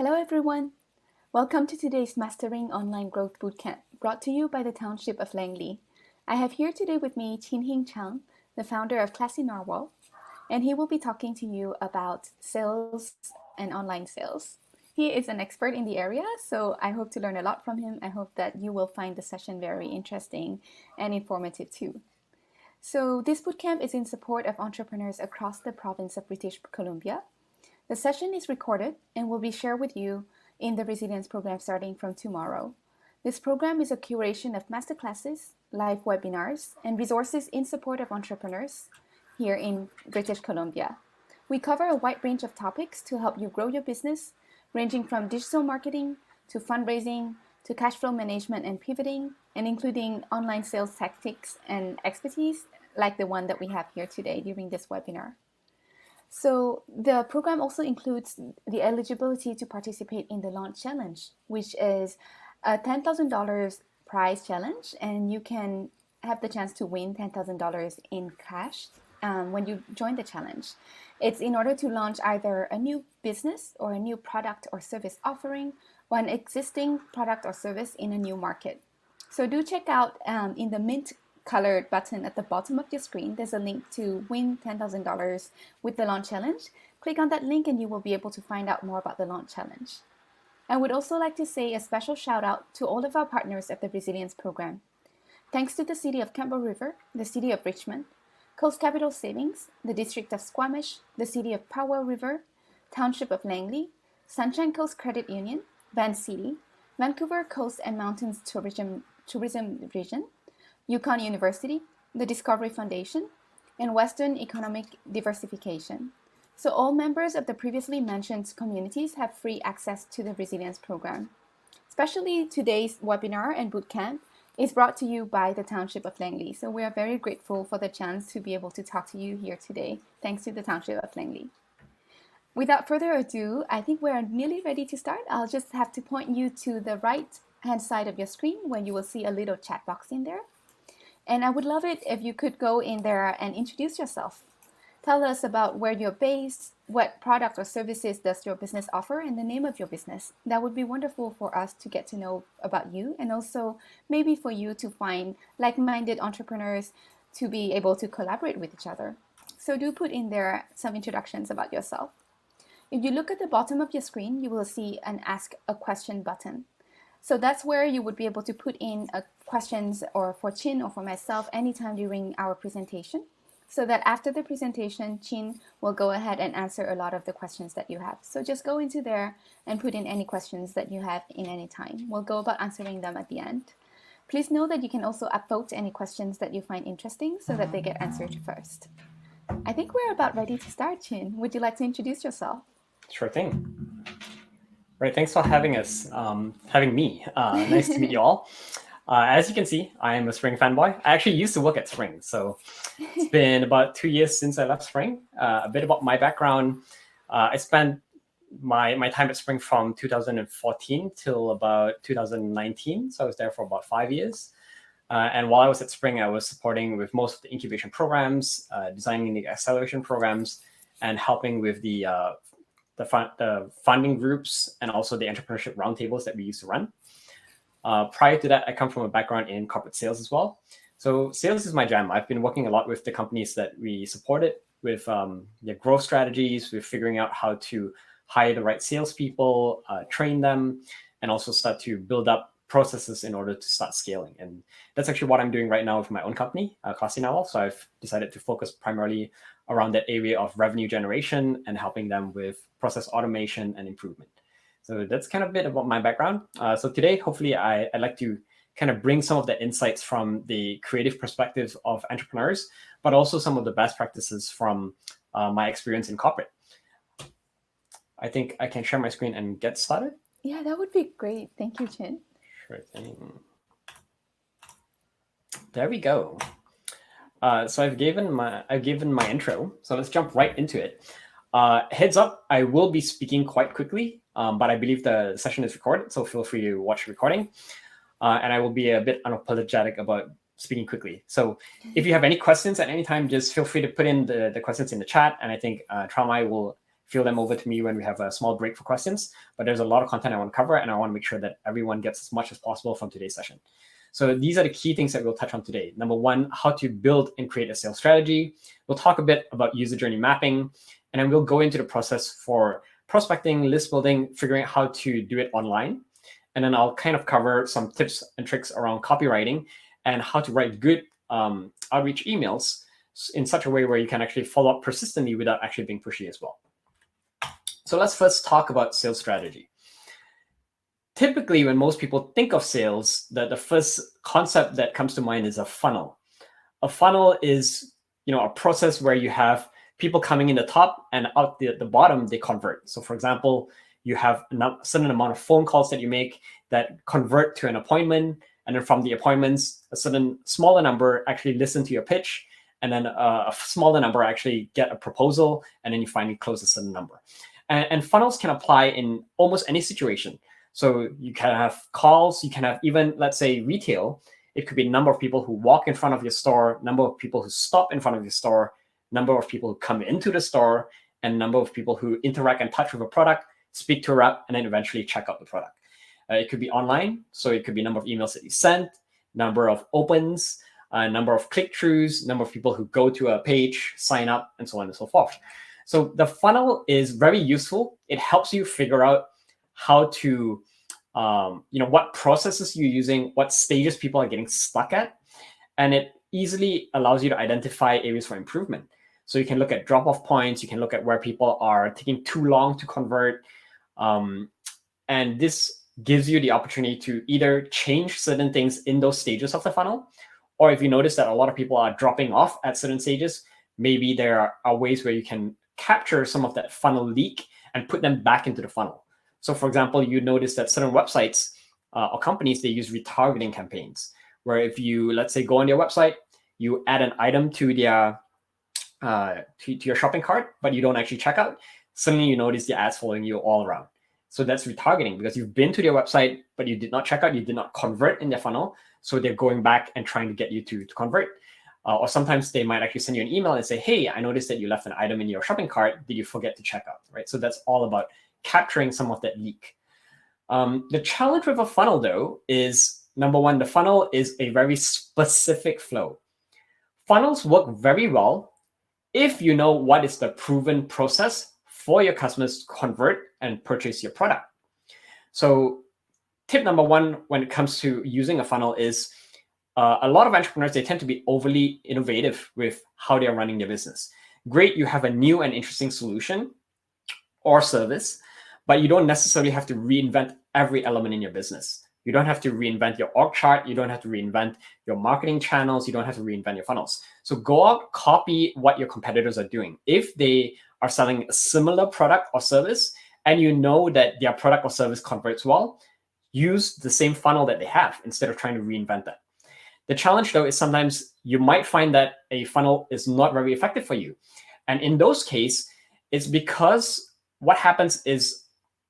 Hello everyone! Welcome to today's Mastering Online Growth Bootcamp, brought to you by the Township of Langley. I have here today with me Chin Hing Chang, the founder of Classy Narwhal, and he will be talking to you about sales and online sales. He is an expert in the area, so I hope to learn a lot from him. I hope that you will find the session very interesting and informative too. So this bootcamp is in support of entrepreneurs across the province of British Columbia. The session is recorded and will be shared with you in the Resilience program starting from tomorrow. This program is a curation of masterclasses, live webinars, and resources in support of entrepreneurs here in British Columbia. We cover a wide range of topics to help you grow your business, ranging from digital marketing to fundraising to cash flow management and pivoting, and including online sales tactics and expertise like the one that we have here today during this webinar. So the program also includes the eligibility to participate in the Launch Challenge, which is a $10,000 prize challenge, and you can have the chance to win $10,000 in cash when you join the challenge. It's in order to launch either a new business or a new product or service offering or an existing product or service in a new market. So do check out in the mint colored button at the bottom of your screen, there's a link to win $10,000 with the Launch Challenge. Click on that link and you will be able to find out more about the Launch Challenge. I would also like to say a special shout out to all of our partners of the Resilience program. Thanks to the City of Campbell River, the City of Richmond, Coast Capital Savings, the District of Squamish, the City of Powell River, Township of Langley, Sunshine Coast Credit Union, Vancity, Vancouver Coast and Mountains Tourism Region, Yukon University, the Discovery Foundation, and Western Economic Diversification. So all members of the previously mentioned communities have free access to the Resilience program. Especially today's webinar and bootcamp is brought to you by the Township of Langley. So we are very grateful for the chance to be able to talk to you here today, thanks to the Township of Langley. Without further ado, I think we're nearly ready to start. I'll just have to point you to the right-hand side of your screen where you will see a little chat box in there. And I would love it if you could go in there and introduce yourself. Tell us about where you're based, what product or services does your business offer, and the name of your business. That would be wonderful for us to get to know about you, and also maybe for you to find like-minded entrepreneurs to be able to collaborate with each other. So do put in there some introductions about yourself. If you look at the bottom of your screen, you will see an Ask a Question button. So that's where you would be able to put in questions or for Chin or for myself anytime during our presentation, so that after the presentation, Chin will go ahead and answer a lot of the questions that you have. So just go into there and put in any questions that you have in any time. We'll go about answering them at the end. Please know that you can also upvote any questions that you find interesting so that they get answered first. I think we're about ready to start, Chin. Would you like to introduce yourself? Sure thing. Right, thanks for having us, having me. Nice to meet you all. As you can see, I am a Spring fanboy. I actually used to work at Spring, so it's been about 2 years since I left Spring. A bit about my background. I spent my time at Spring from 2014 till about 2019, so I was there for about 5 years. And while I was at Spring, I was supporting with most of the incubation programs, designing the acceleration programs, and helping with the funding groups and also the entrepreneurship roundtables that we used to run. Prior to that, I come from a background in corporate sales as well. So sales is my jam. I've been working a lot with the companies that we supported with their growth strategies, with figuring out how to hire the right salespeople, train them, and also start to build up processes in order to start scaling. And that's actually what I'm doing right now with my own company, Classy Narwhal. So I've decided to focus primarily around that area of revenue generation and helping them with process automation and improvement. So that's kind of a bit about my background. So today, hopefully, I'd like to kind of bring some of the insights from the creative perspective of entrepreneurs, but also some of the best practices from my experience in corporate. I think I can share my screen and get started. Yeah, that would be great. Thank you, Chin. Sure thing. There we go. So I've given my intro. So let's jump right into it. Heads up, I will be speaking quite quickly, but I believe the session is recorded, so feel free to watch the recording. And I will be a bit unapologetic about speaking quickly. So if you have any questions at any time, just feel free to put in the questions in the chat, and I think Tramai will fill them over to me when we have a small break for questions. But there's a lot of content I want to cover, and I want to make sure that everyone gets as much as possible from today's session. So these are the key things that we'll touch on today. Number one, how to build and create a sales strategy. We'll talk a bit about user journey mapping, and then we'll go into the process for prospecting, list building, figuring out how to do it online. And then I'll kind of cover some tips and tricks around copywriting and how to write good outreach emails in such a way where you can actually follow up persistently without actually being pushy as well. So let's first talk about sales strategy. Typically, when most people think of sales, the first concept that comes to mind is a funnel. A funnel is, a process where you have people coming in the top and out the bottom, they convert. So for example, you have a certain amount of phone calls that you make that convert to an appointment. And then from the appointments, a certain smaller number actually listen to your pitch. And then a smaller number actually get a proposal. And then you finally close a certain number. And funnels can apply in almost any situation. So you can have calls, you can have even, let's say, retail. It could be a number of people who walk in front of your store, number of people who stop in front of your store, number of people who come into the store, and number of people who interact and touch with a product, speak to a rep, and then eventually check out the product. It could be online, so it could be number of emails that you sent, number of opens, number of click-throughs, number of people who go to a page, sign up, and so on and so forth. So the funnel is very useful. It helps you figure out how to, what processes you're using, what stages people are getting stuck at, and it easily allows you to identify areas for improvement. So you can look at drop-off points, you can look at where people are taking too long to convert, and this gives you the opportunity to either change certain things in those stages of the funnel, or if you notice that a lot of people are dropping off at certain stages, maybe there are ways where you can capture some of that funnel leak and put them back into the funnel. So for example, you notice that certain websites or companies, they use retargeting campaigns, where if you, let's say, go on their website, you add an item to their to your shopping cart, but you don't actually check out, suddenly you notice the ads following you all around. So that's retargeting, because you've been to their website, but you did not check out, you did not convert in their funnel. So they're going back and trying to get you to convert. Or sometimes they might actually send you an email and say, hey, I noticed that you left an item in your shopping cart. Did you forget to check out? Right. So that's all about capturing some of that leak. The challenge with a funnel, though, is number one, the funnel is a very specific flow. Funnels work very well if you know what is the proven process for your customers to convert and purchase your product. So tip number one when it comes to using a funnel is a lot of entrepreneurs, they tend to be overly innovative with how they're running their business. Great, you have a new and interesting solution or service, but you don't necessarily have to reinvent every element in your business. You don't have to reinvent your org chart. You don't have to reinvent your marketing channels. You don't have to reinvent your funnels. So go out, copy what your competitors are doing. If they are selling a similar product or service, and you know that their product or service converts well, use the same funnel that they have instead of trying to reinvent that. The challenge, though, is sometimes you might find that a funnel is not very effective for you. And in those cases, it's because what happens is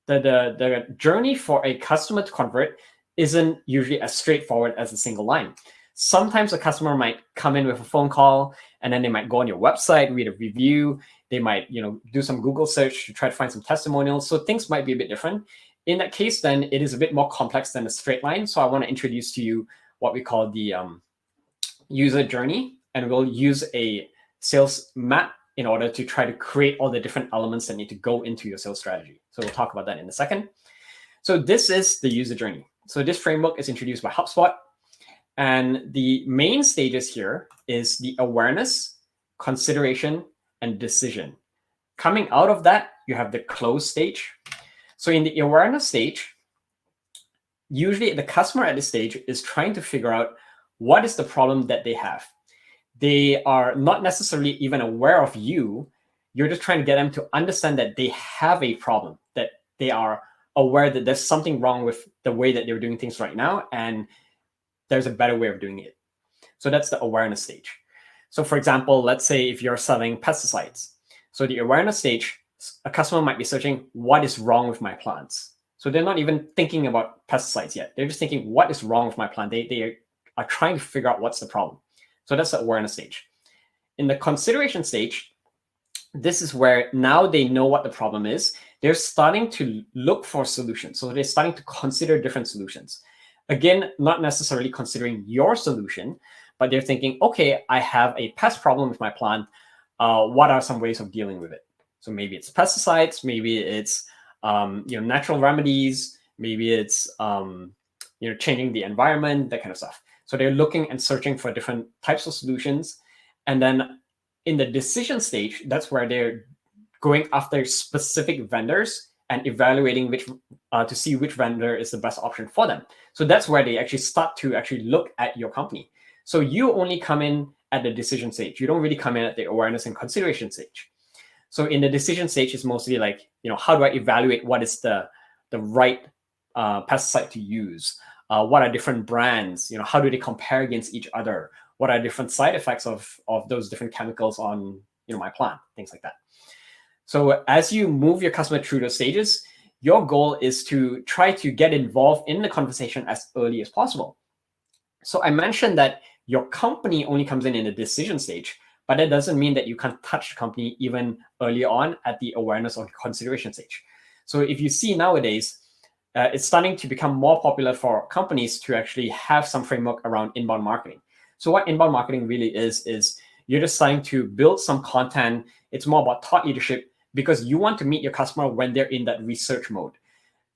the journey for a customer to convert isn't usually as straightforward as a single line. Sometimes a customer might come in with a phone call, and then they might go on your website, read a review. They might, do some Google search to try to find some testimonials. So things might be a bit different. In that case, then it is a bit more complex than a straight line. So I want to introduce to you what we call the user journey, and we'll use a sales map in order to try to create all the different elements that need to go into your sales strategy. So we'll talk about that in a second. So this is the user journey. So this framework is introduced by HubSpot. And the main stages here is the awareness, consideration, and decision. Coming out of that, you have the close stage. So in the awareness stage, usually the customer at this stage is trying to figure out what is the problem that they have. They are not necessarily even aware of you. You're just trying to get them to understand that they have a problem, that they are aware that there's something wrong with the way that they're doing things right now, and there's a better way of doing it. So that's the awareness stage. So for example, let's say if you're selling pesticides. So the awareness stage, a customer might be searching, what is wrong with my plants? So they're not even thinking about pesticides yet. They're just thinking, what is wrong with my plant? They are trying to figure out what's the problem. So that's the awareness stage. In the consideration stage, this is where now they know what the problem is. They're starting to look for solutions. So they're starting to consider different solutions. Again, not necessarily considering your solution, but they're thinking, okay, I have a pest problem with my plant. What are some ways of dealing with it? So maybe it's pesticides, maybe it's natural remedies, maybe it's changing the environment, that kind of stuff. So they're looking and searching for different types of solutions. And then in the decision stage, that's where they're going after specific vendors and evaluating which to see which vendor is the best option for them. So that's where they actually start to actually look at your company. So you only come in at the decision stage. You don't really come in at the awareness and consideration stage. So in the decision stage, it's mostly like, how do I evaluate what is the right pesticide to use? What are different brands? How do they compare against each other? What are different side effects of those different chemicals on my plant? Things like that. So as you move your customer through those stages, your goal is to try to get involved in the conversation as early as possible. So I mentioned that your company only comes in the decision stage, but that doesn't mean that you can't touch the company even early on at the awareness or consideration stage. So if you see nowadays, it's starting to become more popular for companies to actually have some framework around inbound marketing. So what inbound marketing really is you're just starting to build some content. It's more about thought leadership because you want to meet your customer when they're in that research mode.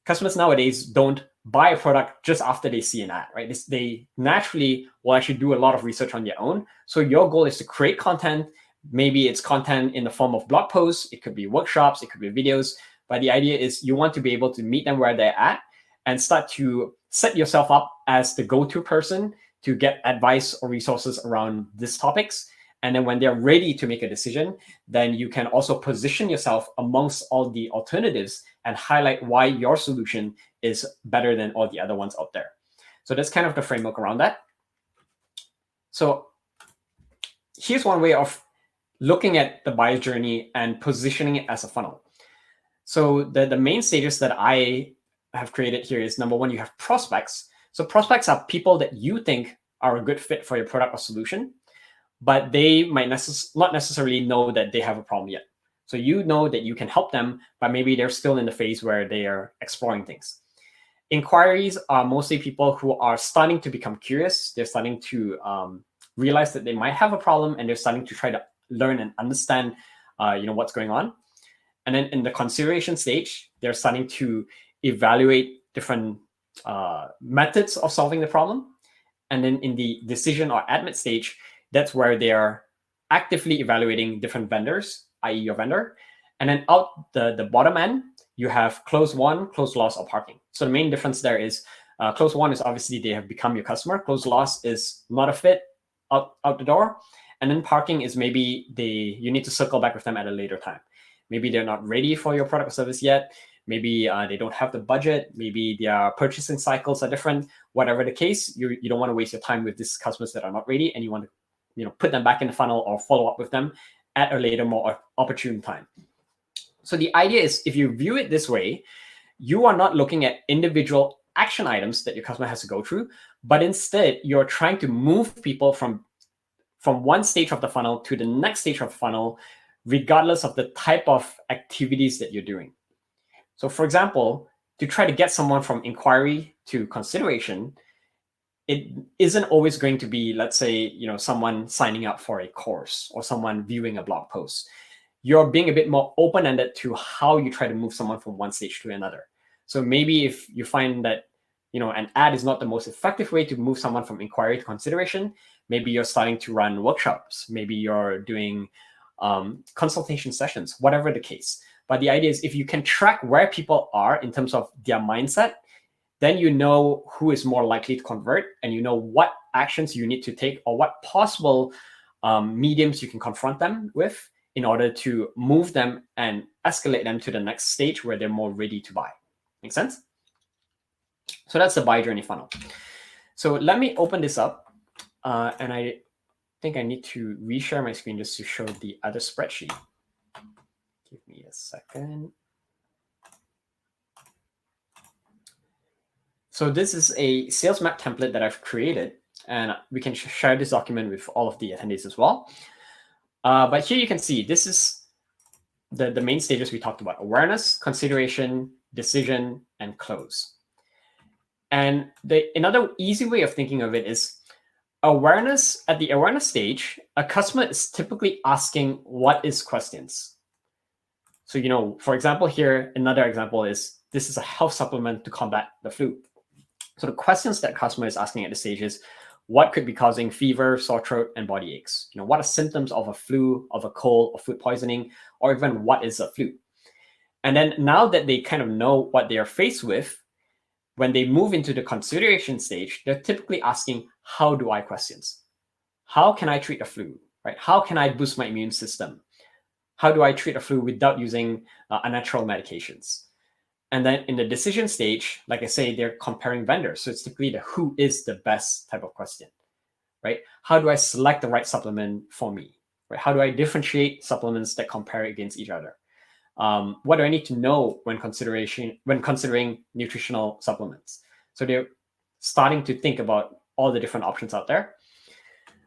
Customers nowadays don't buy a product just after they see an ad, right? They naturally will actually do a lot of research on their own. So your goal is to create content. Maybe it's content in the form of blog posts. It could be workshops. It could be videos. But the idea is you want to be able to meet them where they're at and start to set yourself up as the go-to person to get advice or resources around these topics. And then when they're ready to make a decision, then you can also position yourself amongst all the alternatives and highlight why your solution is better than all the other ones out there. So that's kind of the framework around that. So here's one way of looking at the buyer journey and positioning it as a funnel. So the main stages that I have created here is, number one, you have prospects. So prospects are people that you think are a good fit for your product or solution, but they might not necessarily know that they have a problem yet. So you know that you can help them, but maybe they're still in the phase where they are exploring things. Inquiries are mostly people who are starting to become curious. They're starting to realize that they might have a problem, and they're starting to try to learn and understand what's going on. And then in the consideration stage, they're starting to evaluate different methods of solving the problem. And then in the decision or admit stage, that's where they are actively evaluating different vendors, i.e. your vendor. And then out the bottom end, you have close won, close loss, or parking. So the main difference there is close won is obviously they have become your customer. Close loss is not a fit, out the door. And then parking is maybe you need to circle back with them at a later time. Maybe they're not ready for your product or service yet. Maybe they don't have the budget. Maybe their purchasing cycles are different. Whatever the case, you don't want to waste your time with these customers that are not ready, and you want to put them back in the funnel or follow up with them at a later, more opportune time. So the idea is, if you view it this way, you are not looking at individual action items that your customer has to go through, but instead you're trying to move people from one stage of the funnel to the next stage of the funnel, regardless of the type of activities that you're doing. So for example, to try to get someone from inquiry to consideration, it isn't always going to be, let's say, someone signing up for a course or someone viewing a blog post. You're being a bit more open-ended to how you try to move someone from one stage to another. So maybe if you find that an ad is not the most effective way to move someone from inquiry to consideration, maybe you're starting to run workshops, maybe you're doing consultation sessions, whatever the case. But the idea is, if you can track where people are in terms of their mindset, then you know who is more likely to convert, and you know what actions you need to take or what possible mediums you can confront them with in order to move them and escalate them to the next stage where they're more ready to buy. Make sense? So that's the buy journey funnel. So let me open this up, and I think I need to reshare my screen just to show the other spreadsheet. Give me a second. So this is a sales map template that I've created, and we can share this document with all of the attendees as well. But here you can see this is the main stages we talked about: awareness, consideration, decision, and close. And another easy way of thinking of it is awareness. At the awareness stage, a customer is typically asking what is questions. So, for example, here, another example is this is a health supplement to combat the flu. So the questions that customer is asking at this stage is, what could be causing fever, sore throat, and body aches? What are symptoms of a flu, of a cold, or food poisoning, or even what is a flu? And then now that they kind of know what they are faced with, when they move into the consideration stage, they're typically asking, how do I questions? How can I treat a flu, right? How can I boost my immune system? How do I treat a flu without using unnatural medications? And then in the decision stage, like I say, they're comparing vendors. So it's typically the who is the best type of question, right? How do I select the right supplement for me, right? How do I differentiate supplements that compare against each other? What do I need to know when considering nutritional supplements? So they're starting to think about all the different options out there.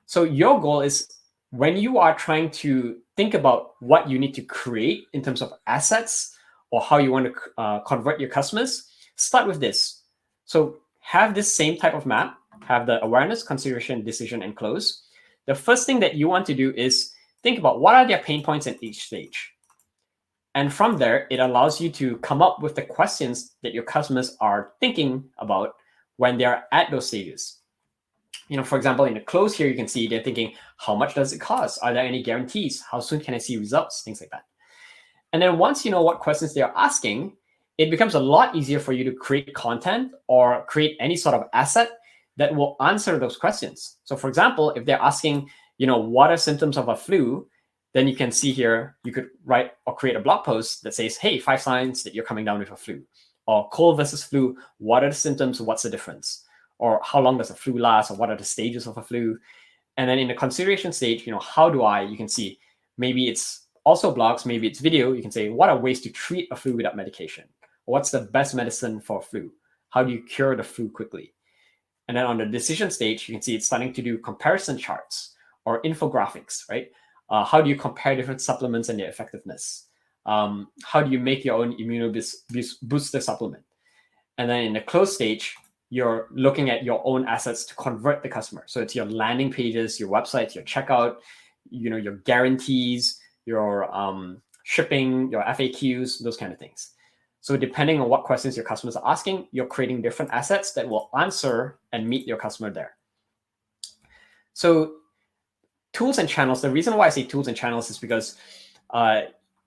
So your goal is, when you are trying to think about what you need to create in terms of assets or how you want to convert your customers, start with this. So have this same type of map, have the awareness, consideration, decision, and close. The first thing that you want to do is think about what are their pain points at each stage. And from there, it allows you to come up with the questions that your customers are thinking about when they're at those stages. For example, in the close here, you can see they're thinking, how much does it cost? Are there any guarantees? How soon can I see results? Things like that. And then once you know what questions they're asking, it becomes a lot easier for you to create content or create any sort of asset that will answer those questions. So for example, if they're asking, what are symptoms of a flu, then you can see here, you could write or create a blog post that says, hey, 5 signs that you're coming down with a flu. Or cold versus flu, what are the symptoms? What's the difference? Or how long does a flu last? Or what are the stages of a flu? And then in the consideration stage, how do you can see, maybe it's also blogs, maybe it's video. You can say, what are ways to treat a flu without medication? What's the best medicine for flu? How do you cure the flu quickly? And then on the decision stage, you can see it's starting to do comparison charts or infographics, right? How do you compare different supplements and their effectiveness? How do you make your own immunobooster supplement? And then in the close stage, you're looking at your own assets to convert the customer. So it's your landing pages, your websites, your checkout, your guarantees, your shipping, your FAQs, those kind of things. So depending on what questions your customers are asking, you're creating different assets that will answer and meet your customer there. So tools and channels, the reason why I say tools and channels is because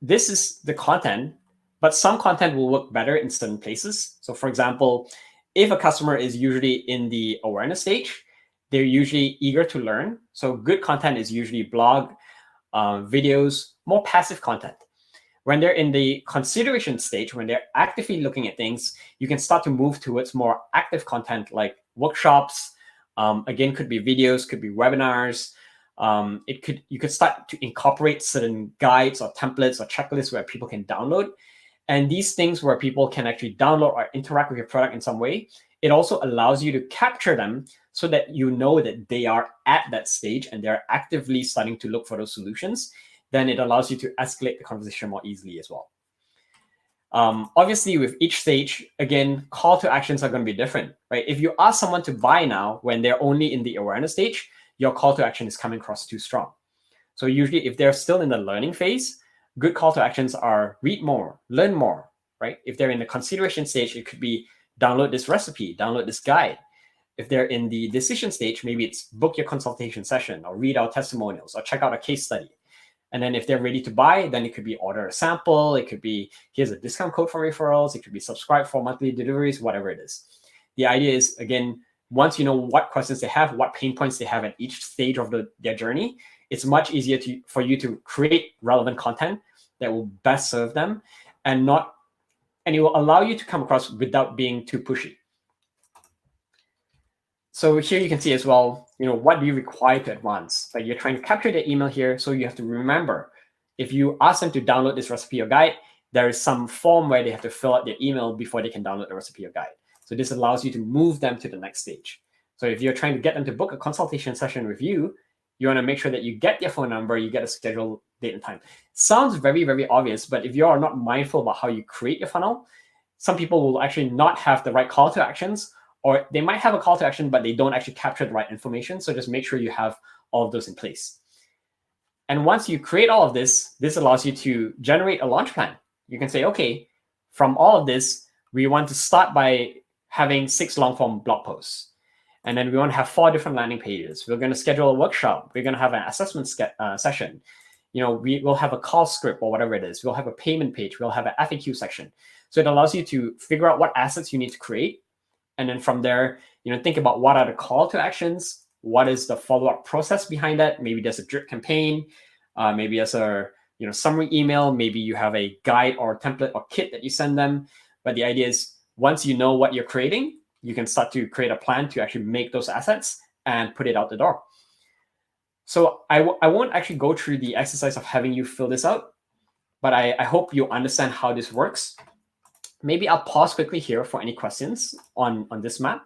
this is the content, but some content will work better in certain places. So for example, if a customer is usually in the awareness stage, they're usually eager to learn. So good content is usually blog, videos, more passive content. When they're in the consideration stage, when they're actively looking at things, you can start to move towards more active content like workshops. Again, could be videos, could be webinars. You could start to incorporate certain guides or templates or checklists where people can download. And these things where people can actually download or interact with your product in some way, it also allows you to capture them so that you know that they are at that stage and they're actively starting to look for those solutions. Then it allows you to escalate the conversation more easily as well. Obviously, with each stage, again, call to actions are going to be different, right? If you ask someone to buy now when they're only in the awareness stage, your call to action is coming across too strong. So usually if they're still in the learning phase, good call to actions are read more, learn more, right? If they're in the consideration stage, it could be download this recipe, download this guide. If they're in the decision stage, maybe it's book your consultation session or read our testimonials or check out a case study. And then if they're ready to buy, then it could be order a sample. It could be, here's a discount code for referrals. It could be subscribe for monthly deliveries, whatever it is. The idea is, again, once you know what questions they have, what pain points they have at each stage of their journey, it's much easier for you to create relevant content that will best serve them and it will allow you to come across without being too pushy. So here you can see as well, what do you require to advance? Like you're trying to capture their email here, so you have to remember, if you ask them to download this recipe or guide, there is some form where they have to fill out their email before they can download the recipe or guide. So this allows you to move them to the next stage. So if you're trying to get them to book a consultation session with you, you want to make sure that you get their phone number, you get a scheduled date and time. Sounds very, very obvious, but if you are not mindful about how you create your funnel, some people will actually not have the right call to actions, or they might have a call to action, but they don't actually capture the right information. So just make sure you have all of those in place. And once you create all of this, this allows you to generate a launch plan. You can say, okay, from all of this, we want to start by having 6 long form blog posts. And then we want to have 4 different landing pages. We're going to schedule a workshop. We're going to have an assessment session. We will have a call script or whatever it is. We'll have a payment page. We'll have an FAQ section. So it allows you to figure out what assets you need to create. And then from there, think about what are the call to actions. What is the follow-up process behind that? Maybe there's a drip campaign. Maybe there's a summary email. Maybe you have a guide or template or kit that you send them. But the idea is once you know what you're creating, you can start to create a plan to actually make those assets and put it out the door. So I won't actually go through the exercise of having you fill this out, but I hope you understand how this works. Maybe I'll pause quickly here for any questions on this map.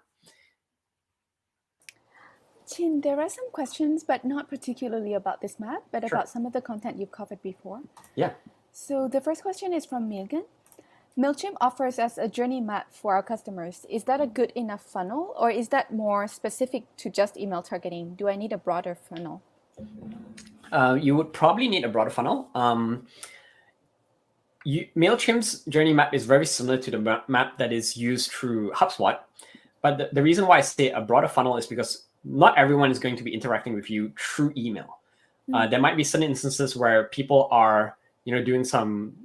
Chin, there are some questions, but not particularly about this map, but Sure. about some of the content you've covered before. Yeah. So the first question is from Megan. MailChimp offers us a journey map for our customers. Is that a good enough funnel, or is that more specific to just email targeting? Do I need a broader funnel? You would probably need a broader funnel. MailChimp's journey map is very similar to the map that is used through HubSpot. But the reason why I say a broader funnel is because not everyone is going to be interacting with you through email. There might be certain instances where people are, doing some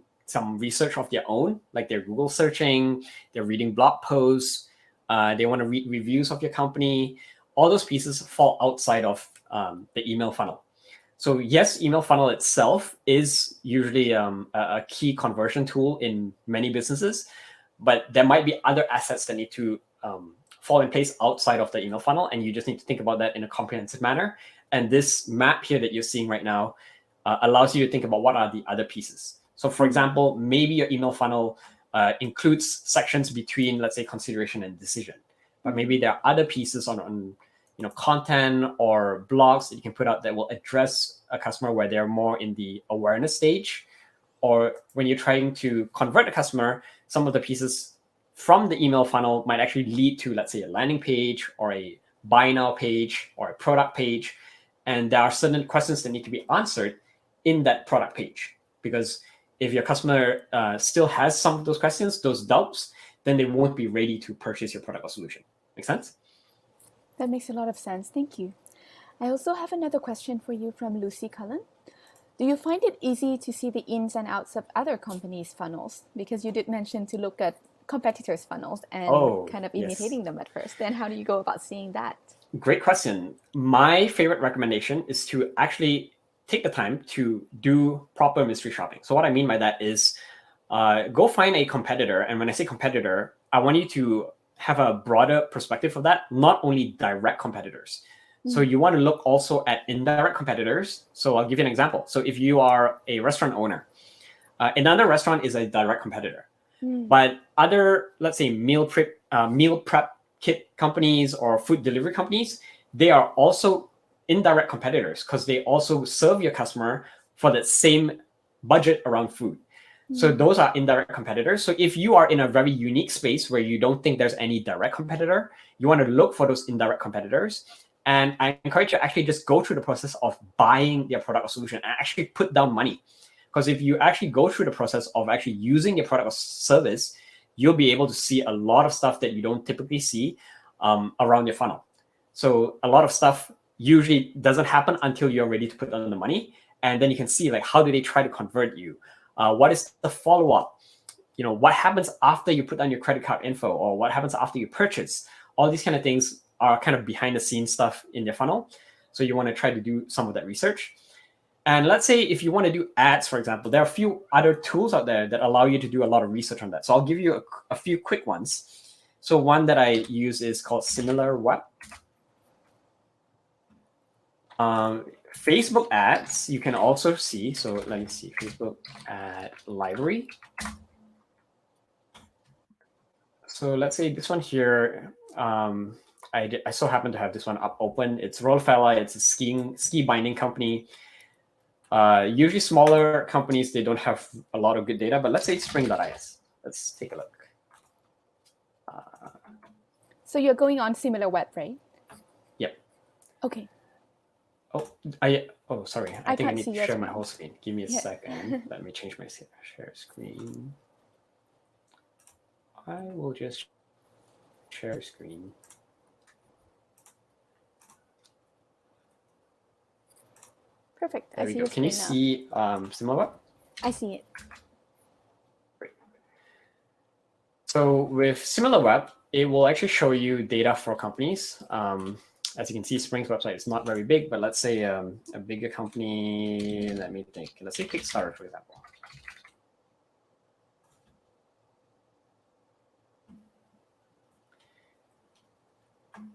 research of their own, like they're Google searching, they're reading blog posts, they want to read reviews of your company. All those pieces fall outside of the email funnel. So yes, email funnel itself is usually a key conversion tool in many businesses, but there might be other assets that need to fall in place outside of the email funnel, and you just need to think about that in a comprehensive manner. And this map here that you're seeing right now allows you to think about what are the other pieces. So for example, maybe your email funnel includes sections between, let's say, consideration and decision, but maybe there are other pieces on content or blogs that you can put out that will address a customer where they're more in the awareness stage, or when you're trying to convert a customer, some of the pieces from the email funnel might actually lead to, let's say, a landing page or a buy now page or a product page. And there are certain questions that need to be answered in that product page, because if your customer still has some of those questions, those doubts, then they won't be ready to purchase your product or solution. Make sense? That makes a lot of sense. Thank you. I also have another question for you from Lucy Cullen. Do you find it easy to see the ins and outs of other companies' funnels? Because you did mention to look at competitors' funnels and kind of imitating them at first. Then how do you go about seeing that? Great question. My favorite recommendation is to actually take the time to do proper mystery shopping. So what I mean by that is go find a competitor. And when I say competitor, I want you to have a broader perspective of that, not only direct competitors. So you want to look also at indirect competitors. So I'll give you an example. So if you are a restaurant owner, another restaurant is a direct competitor. But other, let's say, meal prep kit companies or food delivery companies, they are also indirect competitors because they also serve your customer for that same budget around food. So those are indirect competitors. So if you are in a very unique space where you don't think there's any direct competitor, you want to look for those indirect competitors. And I encourage you to actually just go through the process of buying their product or solution and actually put down money. Because if you actually go through the process of actually using your product or service, you'll be able to see a lot of stuff that you don't typically see around your funnel. So a lot of stuff usually doesn't happen until you're ready to put down the money. And then you can see, like, how do they try to convert you? What is the follow-up? What happens after you put down your credit card info, or what happens after you purchase? All these kind of things are kind of behind the scenes stuff in your funnel. So you want to try to do some of that research. And let's say if you want to do ads, for example, there are a few other tools out there that allow you to do a lot of research on that. So I'll give you a few quick ones. So one that I use is called SimilarWeb. Facebook ads, you can also see. So let me see, Facebook ad library. So let's say this one here, I so happen to have this one up open. It's Roll Fella. It's a ski binding company. Usually smaller companies, they don't have a lot of good data, but let's say Spring.is. Let's take a look. So you're going on SimilarWeb, right? Yep. Okay. Oh, sorry. I think I can't need see to your share my screen. whole screen. Give me a Yeah. second. Let me change my share screen. I will just share screen. Perfect. There I we see go. your Can you screen now. see SimilarWeb? I see it. Great. So with SimilarWeb, it will actually show you data for companies. As you can see, Spring's website is not very big, but let's say a bigger company, let me think. Let's say Kickstarter, for example.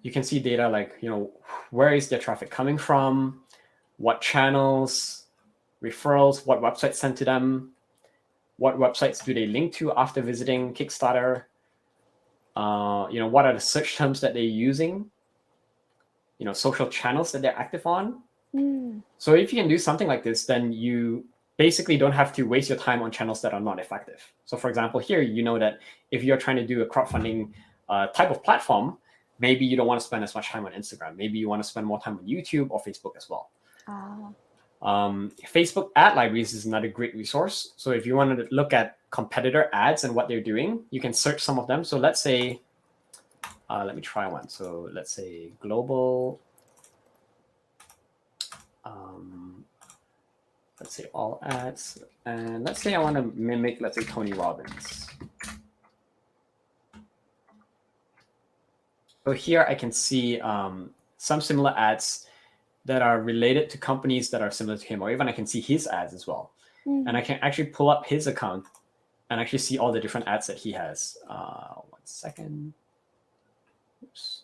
You can see data like, where is their traffic coming from, what channels, referrals, what websites sent to them, what websites do they link to after visiting Kickstarter, what are the search terms that they're using, social channels that they're active on. So if you can do something like this, then you basically don't have to waste your time on channels that are not effective. So for example, here, you know that if you're trying to do a crowdfunding type of platform, maybe you don't want to spend as much time on Instagram. Maybe you want to spend more time on YouTube or Facebook as well. Facebook ad libraries is another great resource. So if you wanted to look at competitor ads and what they're doing, you can search some of them. So let's say, let me try one. So let's say global, let's say all ads. And let's say I want to mimic, let's say Tony Robbins. So here I can see some similar ads that are related to companies that are similar to him, or even I can see his ads as well. And I can actually pull up his account and actually see all the different ads that he has. 1 second. Oops.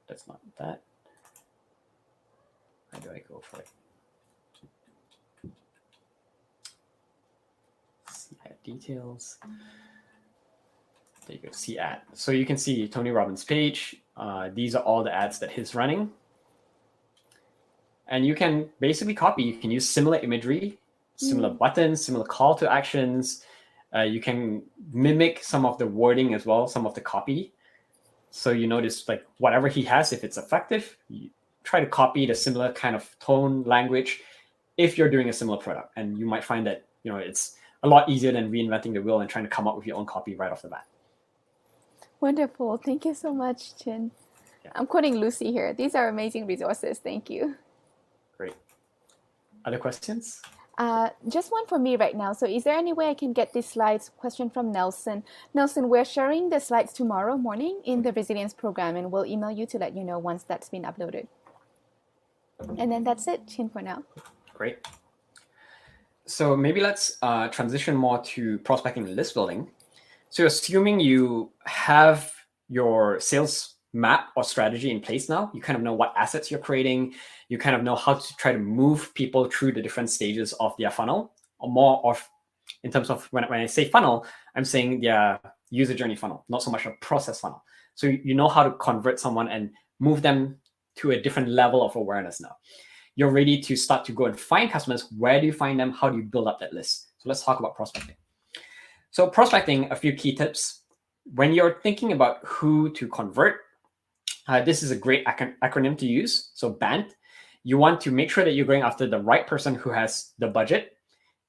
That's not that. How do I go for it? See ad details. There you go, see ad. So you can see Tony Robbins' page. These are all the ads that he's running. And you can basically copy. You can use similar imagery, similar buttons, similar call to actions. You can mimic some of the wording as well, some of the copy. So you notice like whatever he has, if it's effective, you try to copy the similar kind of tone, language, if you're doing a similar product. And you might find that it's a lot easier than reinventing the wheel and trying to come up with your own copy right off the bat. Wonderful. Thank you so much, Chin. Yeah. I'm quoting Lucy here. These are amazing resources. Thank you. Great. Other questions? Just one for me right now. So is there any way I can get these slides? Question from Nelson. Nelson, we're sharing the slides tomorrow morning in the resilience program, and we'll email you to let you know once that's been uploaded. And then that's it, Chin, for now. Great. So maybe let's transition more to prospecting and list building. So assuming you have your sales map or strategy in place now, you kind of know what assets you're creating, you kind of know how to try to move people through the different stages of their funnel, or more of, in terms of when I say funnel, I'm saying their user journey funnel, not so much a process funnel. So you know how to convert someone and move them to a different level of awareness now. You're ready to start to go and find customers. Where do you find them? How do you build up that list? So let's talk about prospecting. So prospecting, a few key tips. When you're thinking about who to convert, this is a great acronym to use. So BANT. You want to make sure that you're going after the right person who has the budget,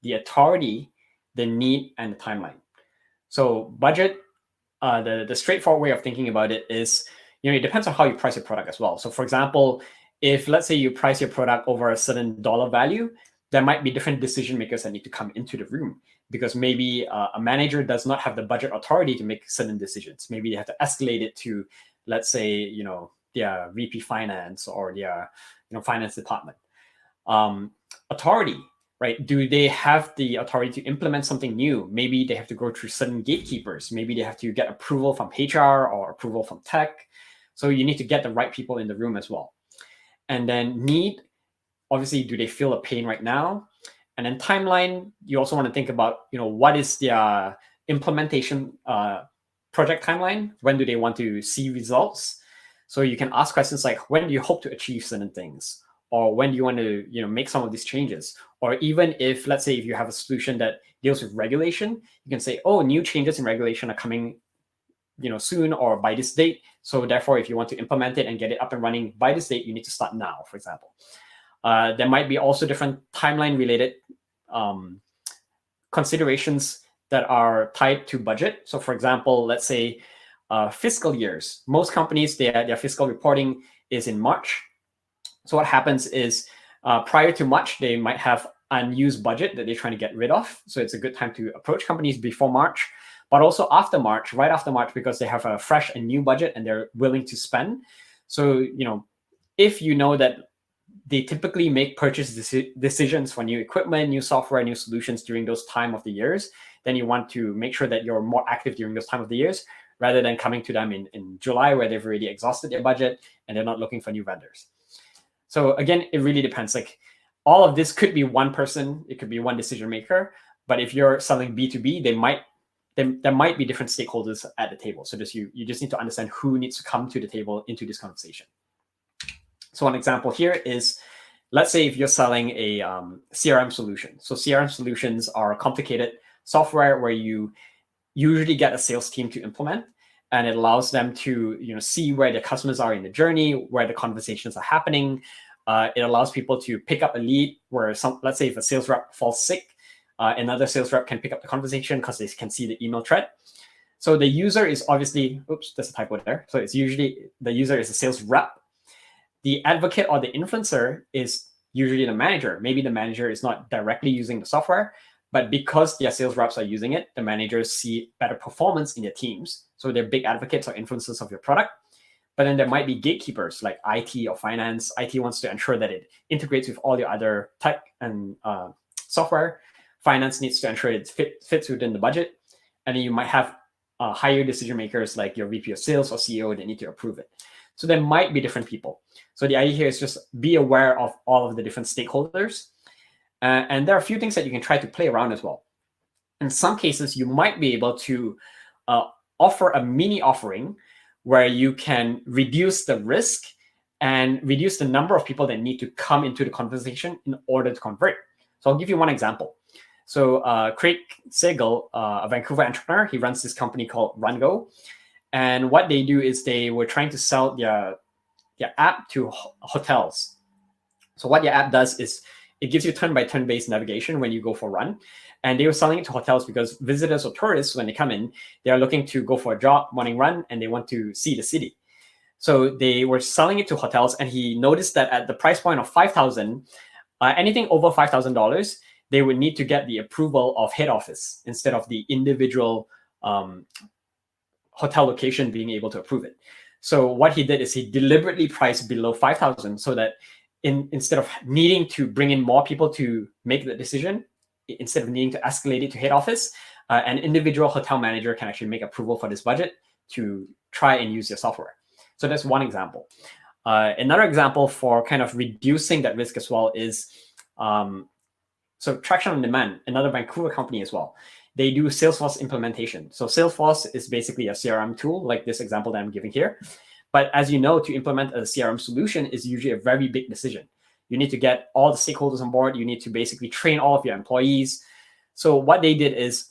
the authority, the need, and the timeline. So budget, the straightforward way of thinking about it is, it depends on how you price your product as well. So for example, if let's say you price your product over a certain dollar value, there might be different decision makers that need to come into the room, because maybe a manager does not have the budget authority to make certain decisions. Maybe they have to escalate it to, let's say, their VP finance or their finance department. Authority, right? Do they have the authority to implement something new? Maybe they have to go through certain gatekeepers. Maybe they have to get approval from HR or approval from tech. So you need to get the right people in the room as well. And then need, obviously, do they feel a pain right now? And then timeline, you also want to think about, what is their implementation project timeline? When do they want to see results? So you can ask questions like, when do you hope to achieve certain things? or when do you want to make some of these changes? Or even if, let's say, if you have a solution that deals with regulation, you can say, oh, new changes in regulation are coming soon or by this date. So therefore, if you want to implement it and get it up and running by this date, you need to start now, for example. There might be also different timeline related considerations that are tied to budget. So for example, let's say fiscal years. Most companies, their fiscal reporting is in March. So what happens is prior to March, they might have unused budget that they're trying to get rid of. So it's a good time to approach companies before March, but also after March, right after March, because they have a fresh and new budget and they're willing to spend. So, if you know that they typically make purchase decisions for new equipment, new software, new solutions during those time of the years, then you want to make sure that you're more active during those time of the years rather than coming to them in July where they've already exhausted their budget and they're not looking for new vendors. So again, it really depends. Like all of this could be one person, it could be one decision maker, but if you're selling B2B, there might be different stakeholders at the table. So you just need to understand who needs to come to the table into this conversation. So one example here is, let's say if you're selling a CRM solution. So CRM solutions are complicated software where you usually get a sales team to implement, and it allows them to see where the customers are in the journey, where the conversations are happening. It allows people to pick up a lead where let's say if a sales rep falls sick, another sales rep can pick up the conversation because they can see the email thread. So the user is obviously, oops, there's a typo there. So it's usually the user is a sales rep. The advocate or the influencer is usually the manager. Maybe the manager is not directly using the software, but because their sales reps are using it, the managers see better performance in their teams. So they're big advocates or influencers of your product. But then there might be gatekeepers like IT or finance. IT wants to ensure that it integrates with all your other tech and software. Finance needs to ensure it fits within the budget. And then you might have higher decision makers like your VP of sales or CEO that need to approve it. So there might be different people. So the idea here is just be aware of all of the different stakeholders. And there are a few things that you can try to play around as well. In some cases, you might be able to offer a mini offering where you can reduce the risk and reduce the number of people that need to come into the conversation in order to convert. So I'll give you one example. So Craig Siegel, a Vancouver entrepreneur, he runs this company called RunGo. And what they do is they were trying to sell their app to hotels. So what their app does is it gives you turn-by-turn based navigation when you go for a run. And they were selling it to hotels because visitors or tourists, when they come in, they are looking to go for a jog, morning run, and they want to see the city. So they were selling it to hotels, and he noticed that at the price point of $5,000, anything over $5,000, they would need to get the approval of head office instead of the individual hotel location being able to approve it. So what he did is he deliberately priced below 5,000 so that instead of needing to bring in more people to make the decision, instead of needing to escalate it to head office, an individual hotel manager can actually make approval for this budget to try and use your software. So that's one example. Another example for kind of reducing that risk as well is, so Traction on Demand, another Vancouver company as well. They do Salesforce implementation. So Salesforce is basically a CRM tool, like this example that I'm giving here. But as you know, to implement a CRM solution is usually a very big decision. You need to get all the stakeholders on board. You need to basically train all of your employees. So what they did is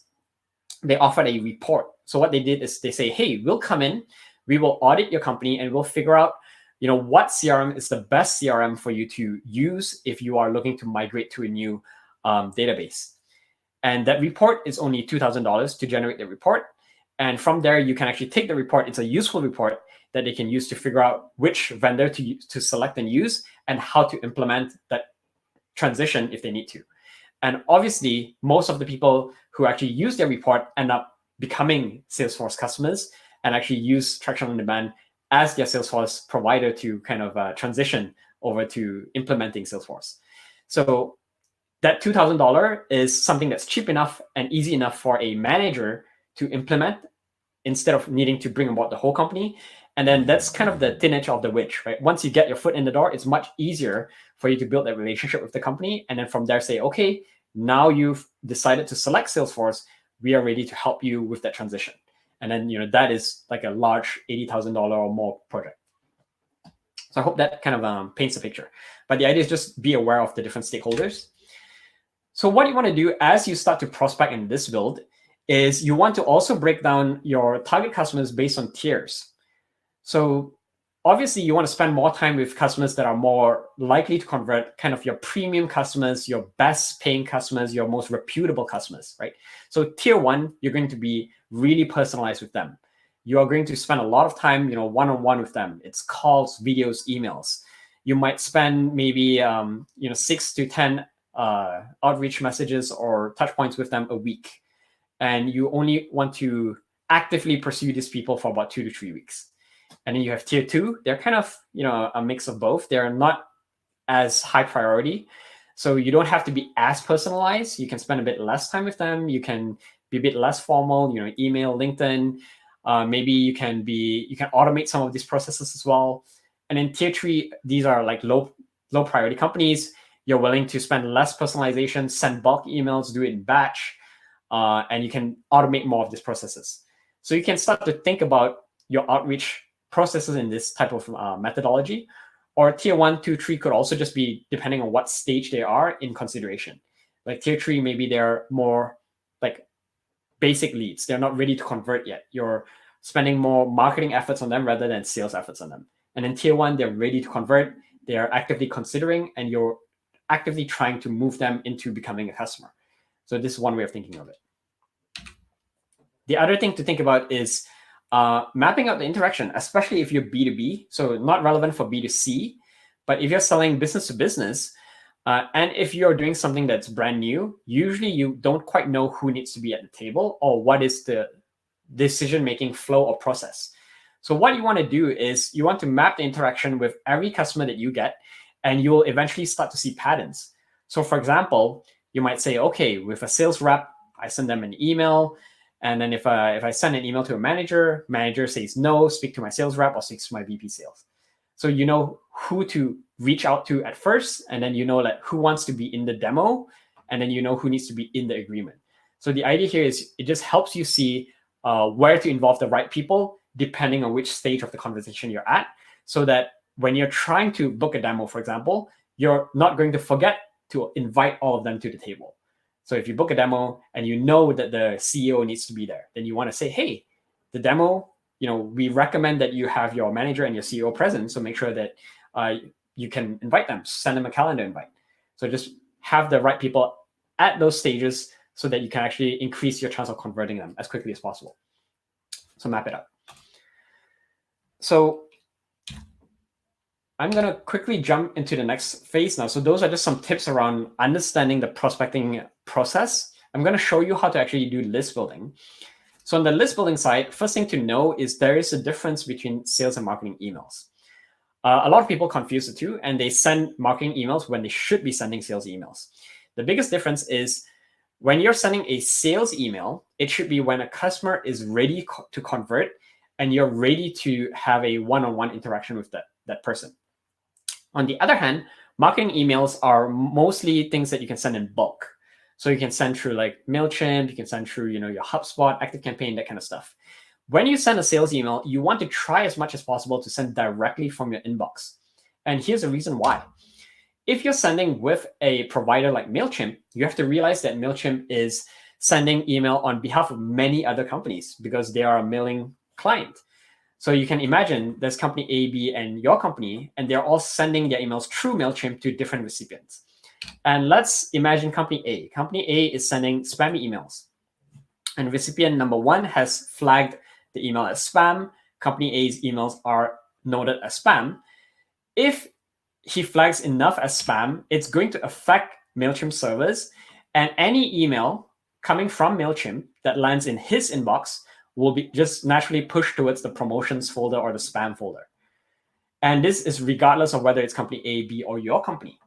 they offered a report. So what they did is they say, hey, we'll come in, we will audit your company, and we'll figure out what CRM is the best CRM for you to use if you are looking to migrate to a new database. And that report is only $2,000 to generate the report. And from there, you can actually take the report. It's a useful report that they can use to figure out which vendor to select and use and how to implement that transition if they need to. And obviously, most of the people who actually use their report end up becoming Salesforce customers and actually use Traction on Demand as their Salesforce provider to kind of transition over to implementing Salesforce. So that $2,000 is something that's cheap enough and easy enough for a manager to implement instead of needing to bring about the whole company. And then that's kind of the thin edge of the wedge, right? Once you get your foot in the door, it's much easier for you to build that relationship with the company. And then from there say, okay, now you've decided to select Salesforce, we are ready to help you with that transition. And then, that is like a large $80,000 or more project. So I hope that kind of paints a picture. But the idea is just be aware of the different stakeholders. So what you want to do as you start to prospect in this build is you want to also break down your target customers based on tiers. So obviously you want to spend more time with customers that are more likely to convert, kind of your premium customers, your best paying customers, your most reputable customers, right? So tier 1, you're going to be really personalized with them. You are going to spend a lot of time, one-on-one with them. It's calls, videos, emails. You might spend maybe 6 to 10 outreach messages or touch points with them a week. And you only want to actively pursue these people for about 2 to 3 weeks. And then you have tier 2. They're kind of, a mix of both. They're not as high priority. So you don't have to be as personalized. You can spend a bit less time with them. You can be a bit less formal, email, LinkedIn. Maybe you can automate some of these processes as well. And in tier 3, these are like low priority companies. You're willing to spend less personalization, send bulk emails, do it in batch, and you can automate more of these processes. So you can start to think about your outreach processes in this type of methodology. Or tier 1, 2, 3 could also just be depending on what stage they are in consideration. Like tier 3, maybe they're more like basic leads. They're not ready to convert yet. You're spending more marketing efforts on them rather than sales efforts on them. And in tier 1, they're ready to convert. They are actively considering, and you're actively trying to move them into becoming a customer. So this is one way of thinking of it. The other thing to think about is mapping out the interaction, especially if you're B2B, so not relevant for B2C, but if you're selling business to business, and if you're doing something that's brand new, usually you don't quite know who needs to be at the table or what is the decision-making flow or process. So what you want to do is you want to map the interaction with every customer that you get, and you will eventually start to see patterns. So for example, you might say, okay, with a sales rep, I send them an email. And then if I send an email to a manager says no, speak to my sales rep or speak to my VP sales. So you know who to reach out to at first, and then you know like who wants to be in the demo, and then you know who needs to be in the agreement. So the idea here is it just helps you see where to involve the right people depending on which stage of the conversation you're at, so that when you're trying to book a demo, for example, you're not going to forget to invite all of them to the table. So if you book a demo and you know that the CEO needs to be there, then you want to say, hey, the demo, we recommend that you have your manager and your CEO present. So make sure that you can invite them, send them a calendar invite. So just have the right people at those stages so that you can actually increase your chance of converting them as quickly as possible. So map it up. So I'm going to quickly jump into the next phase now. So those are just some tips around understanding the prospecting process. I'm going to show you how to actually do list building. So on the list building side, first thing to know is there is a difference between sales and marketing emails. A lot of people confuse the two, and they send marketing emails when they should be sending sales emails. The biggest difference is when you're sending a sales email, it should be when a customer is ready to convert and you're ready to have a one-on-one interaction with that person. On the other hand, marketing emails are mostly things that you can send in bulk. So you can send through like MailChimp, you can send through, your HubSpot, ActiveCampaign, that kind of stuff. When you send a sales email, you want to try as much as possible to send directly from your inbox. And here's the reason why. If you're sending with a provider like MailChimp, you have to realize that MailChimp is sending email on behalf of many other companies because they are a mailing client. So you can imagine there's company A, B, and your company, and they're all sending their emails through MailChimp to different recipients. And let's imagine company A. Company A is sending spammy emails. And recipient number 1 has flagged the email as spam. Company A's emails are noted as spam. If he flags enough as spam, it's going to affect MailChimp servers, and any email coming from MailChimp that lands in his inbox will be just naturally pushed towards the promotions folder or the spam folder. And this is regardless of whether it's company A, B, or your company.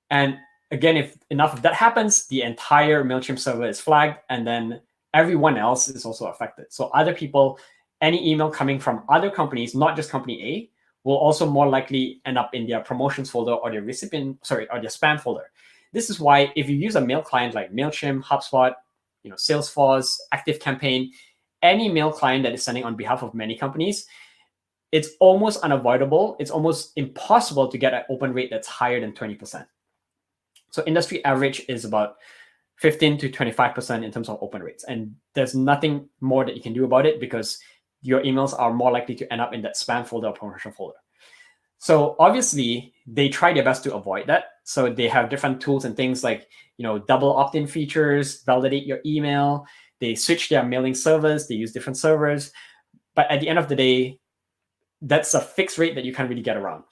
And again, if enough of that happens, the entire MailChimp server is flagged, and then everyone else is also affected. So other people, any email coming from other companies, not just company A, will also more likely end up in their promotions folder or their spam folder. This is why if you use a mail client like MailChimp, HubSpot, Salesforce, ActiveCampaign, any mail client that is sending on behalf of many companies, it's almost unavoidable. It's almost impossible to get an open rate that's higher than 20%. So industry average is about 15 to 25% in terms of open rates. And there's nothing more that you can do about it because your emails are more likely to end up in that spam folder or promotion folder. So obviously they try their best to avoid that. So they have different tools and things like, double opt-in features, validate your email. They switch their mailing servers. They use different servers. But at the end of the day, that's a fixed rate that you can't really get around.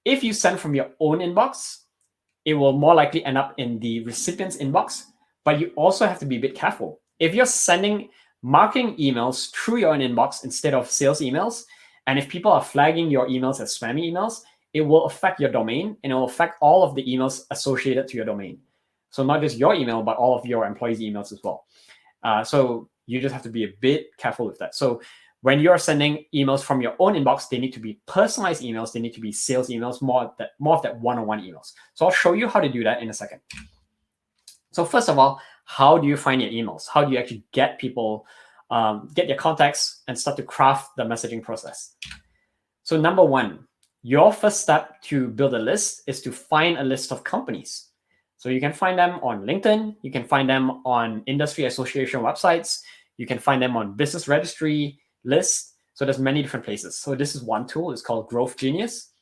If you send from your own inbox, it will more likely end up in the recipient's inbox, but you also have to be a bit careful. If you're sending marketing emails through your own inbox instead of sales emails, and if people are flagging your emails as spammy emails, it will affect your domain and it will affect all of the emails associated to your domain. So not just your email, but all of your employees' emails as well. So you just have to be a bit careful with that. So when you're sending emails from your own inbox, they need to be personalized emails. They need to be sales emails, more of that one-on-one emails. So I'll show you how to do that in a second. So first of all, how do you find your emails? How do you actually get people, get their contacts and start to craft the messaging process? So number one, your first step to build a list is to find a list of companies. So you can find them on LinkedIn. You can find them on industry association websites. You can find them on business registry lists. So there's many different places. So this is one tool. It's called Growth Genius.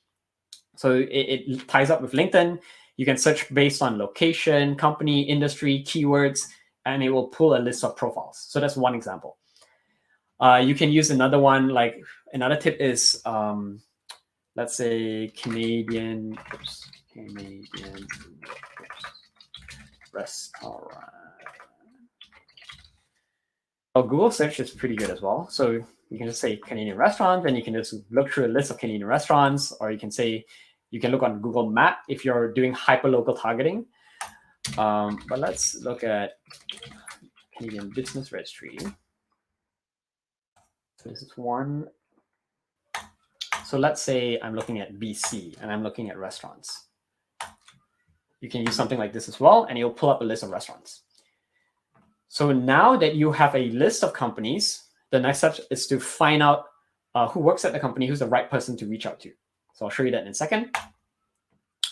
So it ties up with LinkedIn. You can search based on location, company, industry, keywords, and it will pull a list of profiles. So that's one example. You can use another one, like another tip is, let's say Canadian restaurant. Oh, Google search is pretty good as well. So you can just say Canadian restaurants, and you can just look through a list of Canadian restaurants, or you can say, you can look on Google Map if you're doing hyper-local targeting. But let's look at Canadian Business Registry. So this is one. So let's say I'm looking at BC and I'm looking at restaurants. You can use something like this as well, and it'll pull up a list of restaurants. So now that you have a list of companies, the next step is to find out who works at the company, who's the right person to reach out to. So I'll show you that in a second.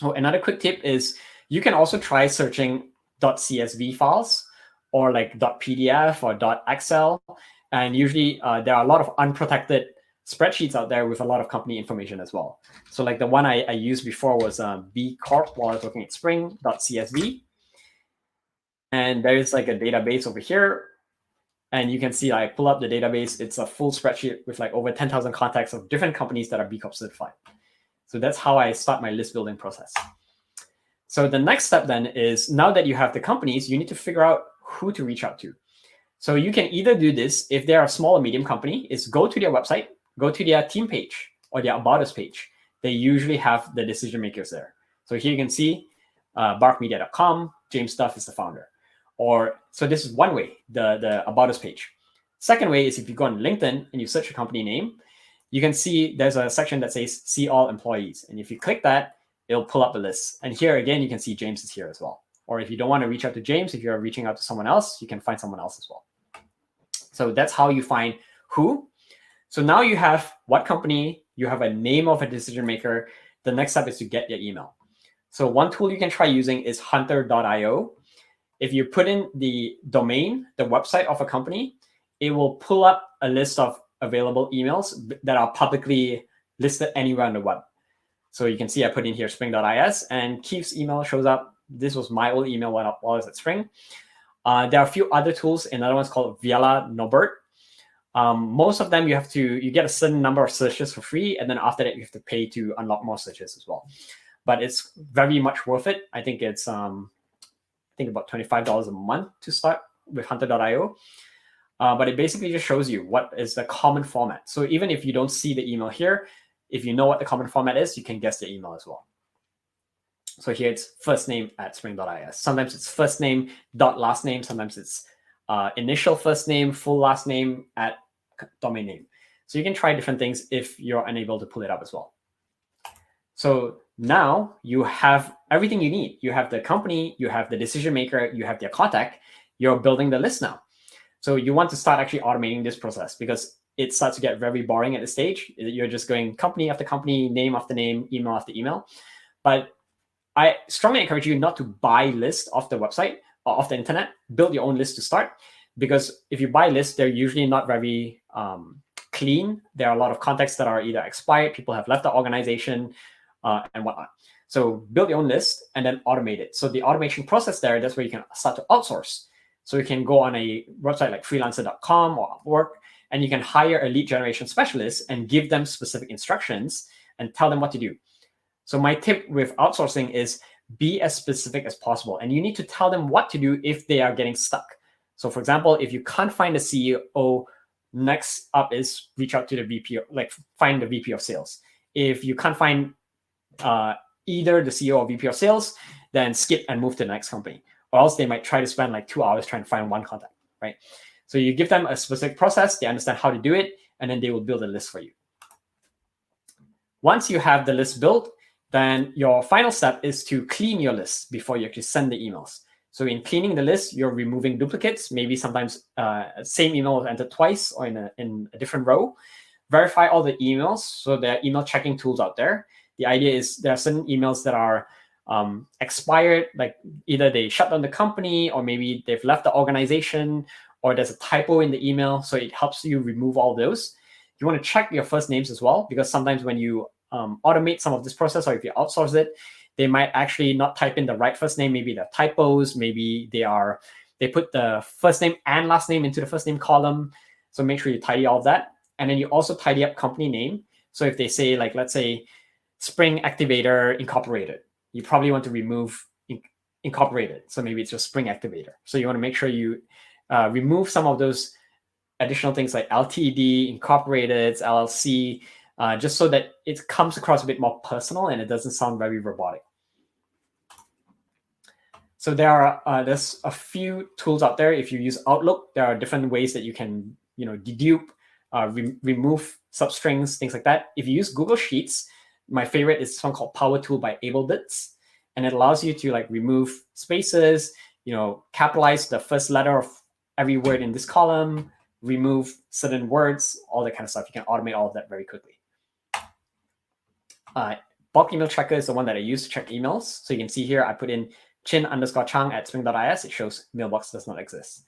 Oh, another quick tip is you can also try searching .csv files or like .pdf or .excel. And usually there are a lot of unprotected spreadsheets out there with a lot of company information as well. So like the one I used before was B Corp while I was looking at spring.csv. And there is like a database over here. And you can see I pull up the database. It's a full spreadsheet with like over 10,000 contacts of different companies that are B Corp certified. So that's how I start my list building process. So the next step then is, now that you have the companies, you need to figure out who to reach out to. So you can either do this if they're a small or medium company, is go to their website, go to their team page or their About Us page. They usually have the decision makers there. So here you can see barkmedia.com, James Duff is the founder. So this is one way, the About Us page. Second way is if you go on LinkedIn and you search a company name, you can see there's a section that says see all employees. And if you click that, it'll pull up a list. And here again, you can see James is here as well. Or if you don't want to reach out to James, if you're reaching out to someone else, you can find someone else as well. So that's how you find who. So now you have what company, you have a name of a decision maker. The next step is to get their email. So one tool you can try using is hunter.io. If you put in the domain, the website of a company, it will pull up a list of available emails that are publicly listed anywhere on the web. So you can see I put in here spring.is and Keith's email shows up. This was my old email while I was at Spring. There are a few other tools. Another one's called Viela Nobert. Most of them you get a certain number of searches for free, and then after that you have to pay to unlock more searches as well. But it's very much worth it. I think it's about $25 a month to start with hunter.io. But it basically just shows you what is the common format. So even if you don't see the email here, if you know what the common format is, you can guess the email as well. So here it's first name at spring.is. Sometimes it's first name dot last name. Sometimes it's initial first name, full last name at domain name. So you can try different things if you're unable to pull it up as well. So now you have everything you need. You have the company, you have the decision maker, you have their contact. You're building the list now. So you want to start actually automating this process, because it starts to get very boring at this stage. You're just going company after company, name after name, email after email. But I strongly encourage you not to buy lists off the website or off the internet. Build your own list to start, because if you buy lists, they're usually not very clean. There are a lot of contacts that are either expired, people have left the organization, and whatnot. So build your own list and then automate it. So the automation process there, that's where you can start to outsource. So you can go on a website like freelancer.com or Upwork, and you can hire a lead generation specialist and give them specific instructions and tell them what to do. So my tip with outsourcing is be as specific as possible. And you need to tell them what to do if they are getting stuck. So for example, if you can't find the CEO, next up is reach out to the VP, like find the VP of sales. If you can't find either the CEO or VP of sales, then skip and move to the next company. Or else they might try to spend like 2 hours trying to find one contact, right? So you give them a specific process, they understand how to do it, and then they will build a list for you. Once you have the list built, then your final step is to clean your list before you actually send the emails. So in cleaning the list, you're removing duplicates. Maybe sometimes same email was entered twice or in a different row. Verify all the emails. So there are email checking tools out there. The idea is there are certain emails that are expired, like either they shut down the company or maybe they've left the organization or there's a typo in the email. So it helps you remove all those. You want to check your first names as well, because sometimes when you automate some of this process, or if you outsource it, they might actually not type in the right first name. Maybe they're typos. Maybe they put the first name and last name into the first name column. So make sure you tidy all of that. And then you also tidy up company name. So if they say, like, let's say Spring Activator Incorporated, you probably want to remove Incorporated. So maybe it's your Spring Activator. So you want to make sure you remove some of those additional things like LTD, Incorporated, LLC, just so that it comes across a bit more personal and it doesn't sound very robotic. So there's a few tools out there. If you use Outlook, there are different ways that you can dedupe, remove substrings, things like that. If you use Google Sheets, my favorite is this one called Power Tool by AbleBits, and it allows you to remove spaces, capitalize the first letter of every word in this column, remove certain words, all that kind of stuff. You can automate all of that very quickly. Bulk email tracker is the one that I use to check emails. So you can see here, I put in chin_chang@spring.is. It shows mailbox does not exist.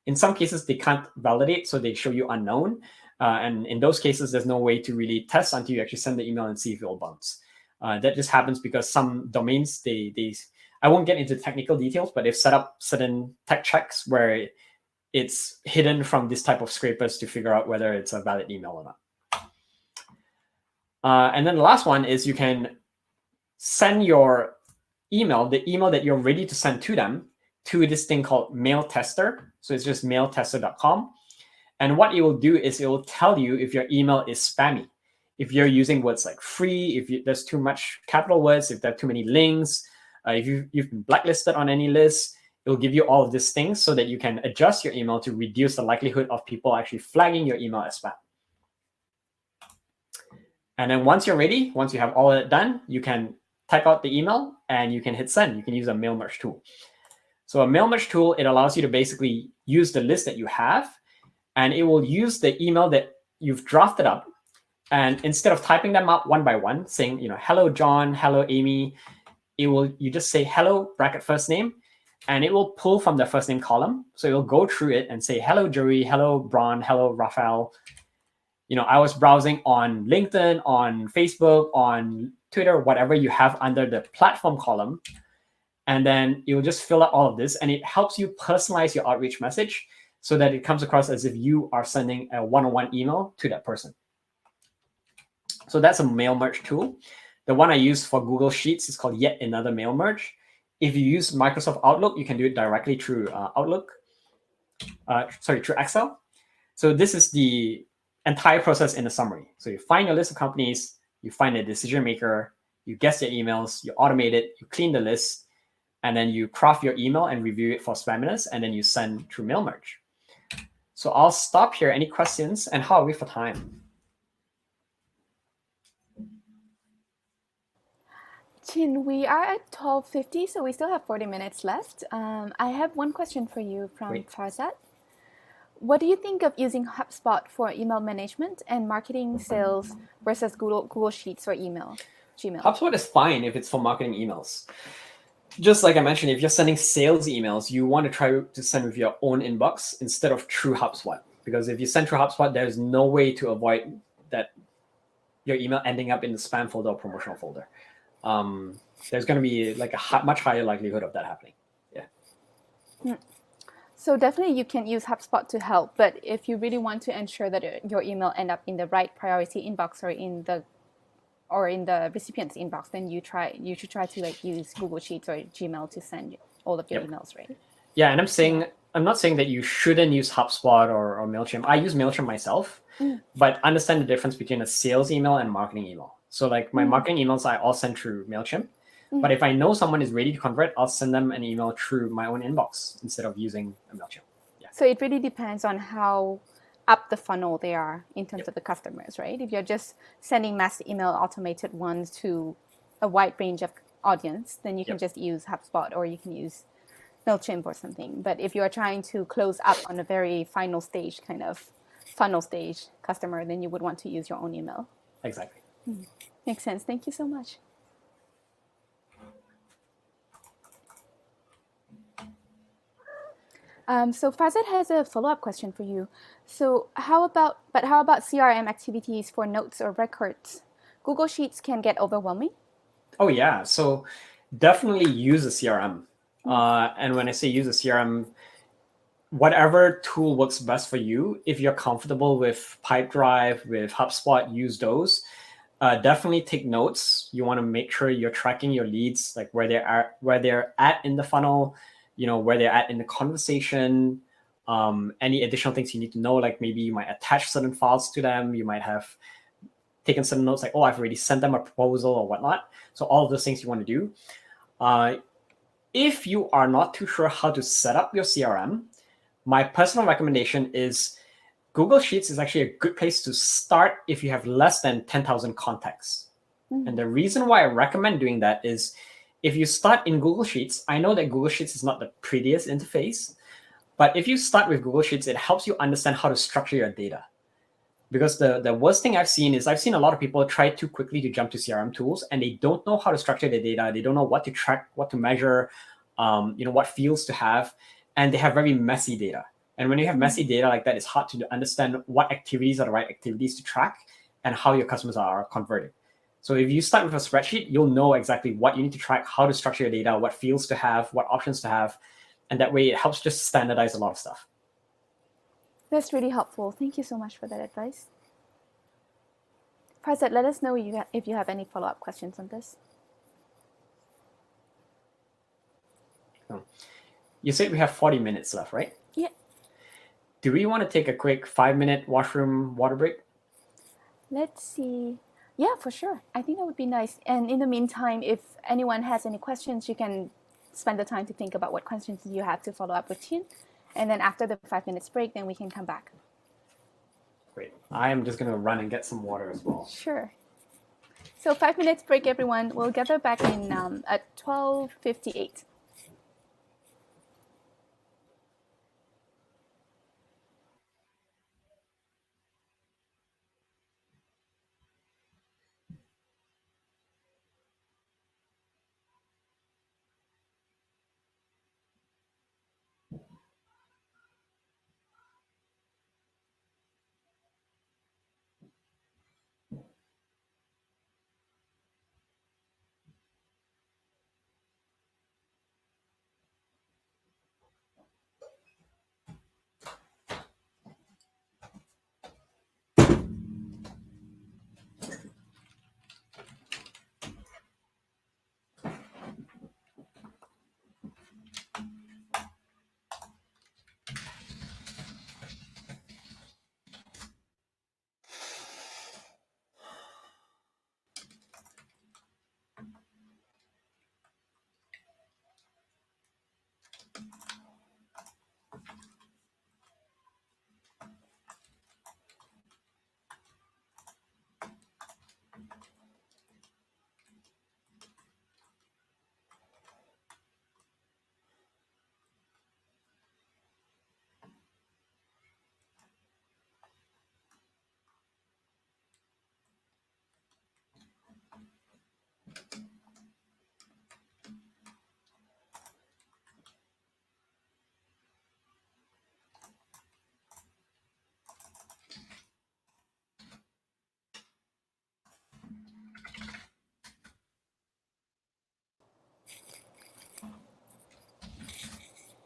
In some cases, they can't validate, so they show you unknown. And in those cases, there's no way to really test until you actually send the email and see if it will bounce. That just happens because some domains, I won't get into technical details, but they've set up certain tech checks where it's hidden from this type of scrapers to figure out whether it's a valid email or not. And then the last one is you can send your email, the email that you're ready to send to them, to this thing called Mail Tester. So it's just mailtester.com. And what it will do is it will tell you if your email is spammy, if you're using words like free, if there's too much capital words, if there are too many links, if you've been blacklisted on any list. It will give you all of these things so that you can adjust your email to reduce the likelihood of people actually flagging your email as spam. And then once you're ready, once you have all of it done, you can type out the email and you can hit send. You can use a mail merge tool. So a mail merge tool, it allows you to basically use the list that you have, and it will use the email that you've drafted up. And instead of typing them out one by one, saying, hello, John, hello, Amy, you just say hello, bracket first name, and it will pull from the first name column. So it will go through it and say, hello, Joey, hello, Braun, hello, Raphael. I was browsing on LinkedIn, on Facebook, on Twitter, whatever you have under the platform column. And then it will just fill out all of this, and it helps you personalize your outreach message so that it comes across as if you are sending a one-on-one email to that person. So that's a mail merge tool. The one I use for Google Sheets is called Yet Another Mail Merge. If you use Microsoft Outlook, you can do it directly through through Excel. So this is the entire process in a summary. So you find your list of companies, you find a decision maker, you guess their emails, you automate it, you clean the list, and then you craft your email and review it for spamminess, and then you send through mail merge. So I'll stop here. Any questions? And how are we for time? Chin, we are at 12:50, so we still have 40 minutes left. I have one question for you from Great. Farzad. What do you think of using HubSpot for email management and marketing sales versus Google Sheets for Gmail? HubSpot is fine if it's for marketing emails. Just like I mentioned, if you're sending sales emails, you want to try to send with your own inbox instead of through HubSpot. Because if you send through HubSpot, there's no way to avoid that your email ending up in the spam folder or promotional folder. There's going to be like a much higher likelihood of that happening. Yeah. So definitely you can use HubSpot to help, but if you really want to ensure that your email end up in the right priority inbox or in the recipient's inbox, then you should try to like use Google Sheets or Gmail to send all of your emails, right? Yeah, and I'm not saying that you shouldn't use HubSpot or MailChimp. I use MailChimp myself, but understand the difference between a sales email and marketing email. So like my marketing emails, I all send through MailChimp. But if I know someone is ready to convert, I'll send them an email through my own inbox instead of using a MailChimp. Yeah. So it really depends on how up the funnel they are in terms of the customers, right? If you're just sending mass email automated ones to a wide range of audience, then you can just use HubSpot or you can use MailChimp or something. But if you're trying to close up on a very final stage kind of funnel stage customer, then you would want to use your own email. Exactly. Makes sense. Thank you so much. So Fazet has a follow-up question for you. So how about CRM activities for notes or records? Google Sheets can get overwhelming. Oh yeah, so definitely use a CRM. And when I say use a CRM, whatever tool works best for you. If you're comfortable with Pipedrive, with HubSpot, use those. Definitely take notes. You want to make sure you're tracking your leads, like where they're at in the funnel, where they're at in the conversation. Any additional things you need to know, like maybe you might attach certain files to them. You might have taken certain notes, like, oh, I've already sent them a proposal or whatnot. So all of those things you want to do. If you are not too sure how to set up your CRM, my personal recommendation is Google Sheets is actually a good place to start if you have less than 10,000 contacts. And the reason why I recommend doing that is if you start in Google Sheets, I know that Google Sheets is not the prettiest interface, but if you start with Google Sheets, it helps you understand how to structure your data. Because the worst thing I've seen is I've seen a lot of people try too quickly to jump to CRM tools, and they don't know how to structure their data. They don't know what to track, what to measure, what fields to have, and they have very messy data. And when you have messy data like that, it's hard to understand what activities are the right activities to track and how your customers are converting. So if you start with a spreadsheet, you'll know exactly what you need to track, how to structure your data, what fields to have, what options to have. And that way it helps just standardize a lot of stuff. That's really helpful. Thank you so much for that advice. Farzad, let us know if you have any follow-up questions on this. You said we have 40 minutes left, right? Yeah. Do we want to take a quick 5-minute washroom water break? Let's see. Yeah, for sure. I think that would be nice. And in the meantime, if anyone has any questions, you can spend the time to think about what questions you have to follow up with Chin. And then after the 5 minutes break, then we can come back. Great. I am just going to run and get some water as well. Sure. So 5 minutes break, everyone. We'll gather back in at 12:58.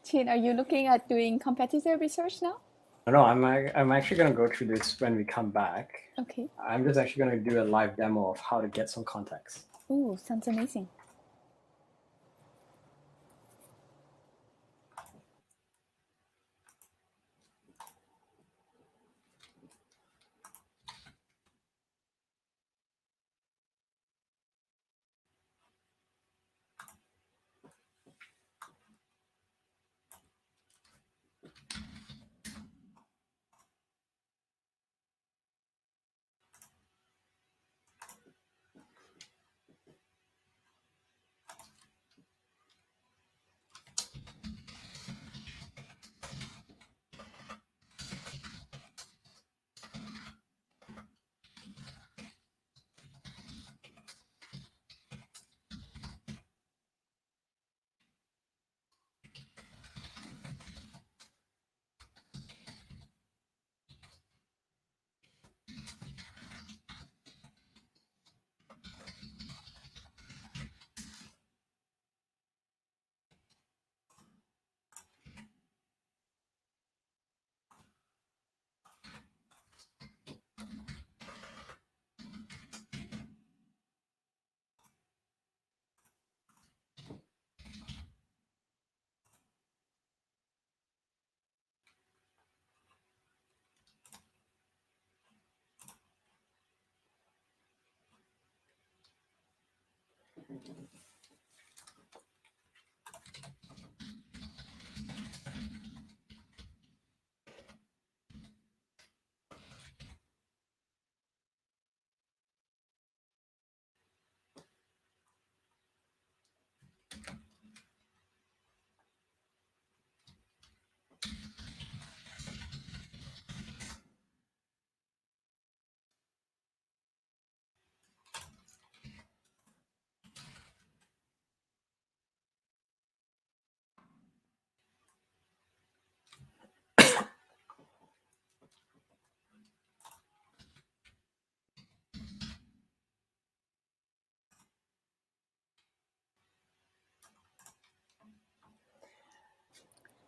Chin, are you looking at doing competitor research now? No, I'm actually going to go through this when we come back. Okay. I'm just actually going to do a live demo of how to get some context. Ooh, sounds amazing.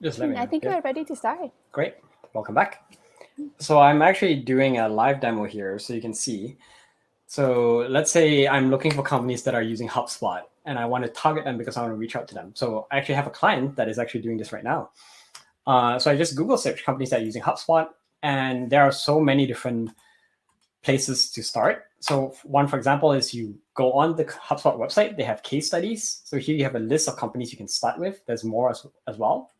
Just let me I know. think Yeah. we're ready to start. Great. Welcome back. So I'm actually doing a live demo here so you can see. So let's say I'm looking for companies that are using HubSpot and I want to target them because I want to reach out to them. So I actually have a client that is actually doing this right now. So I just Google search companies that are using HubSpot, and there are so many different places to start. So one, for example, is you go on the HubSpot website, they have case studies. So here you have a list of companies you can start with. There's more as well.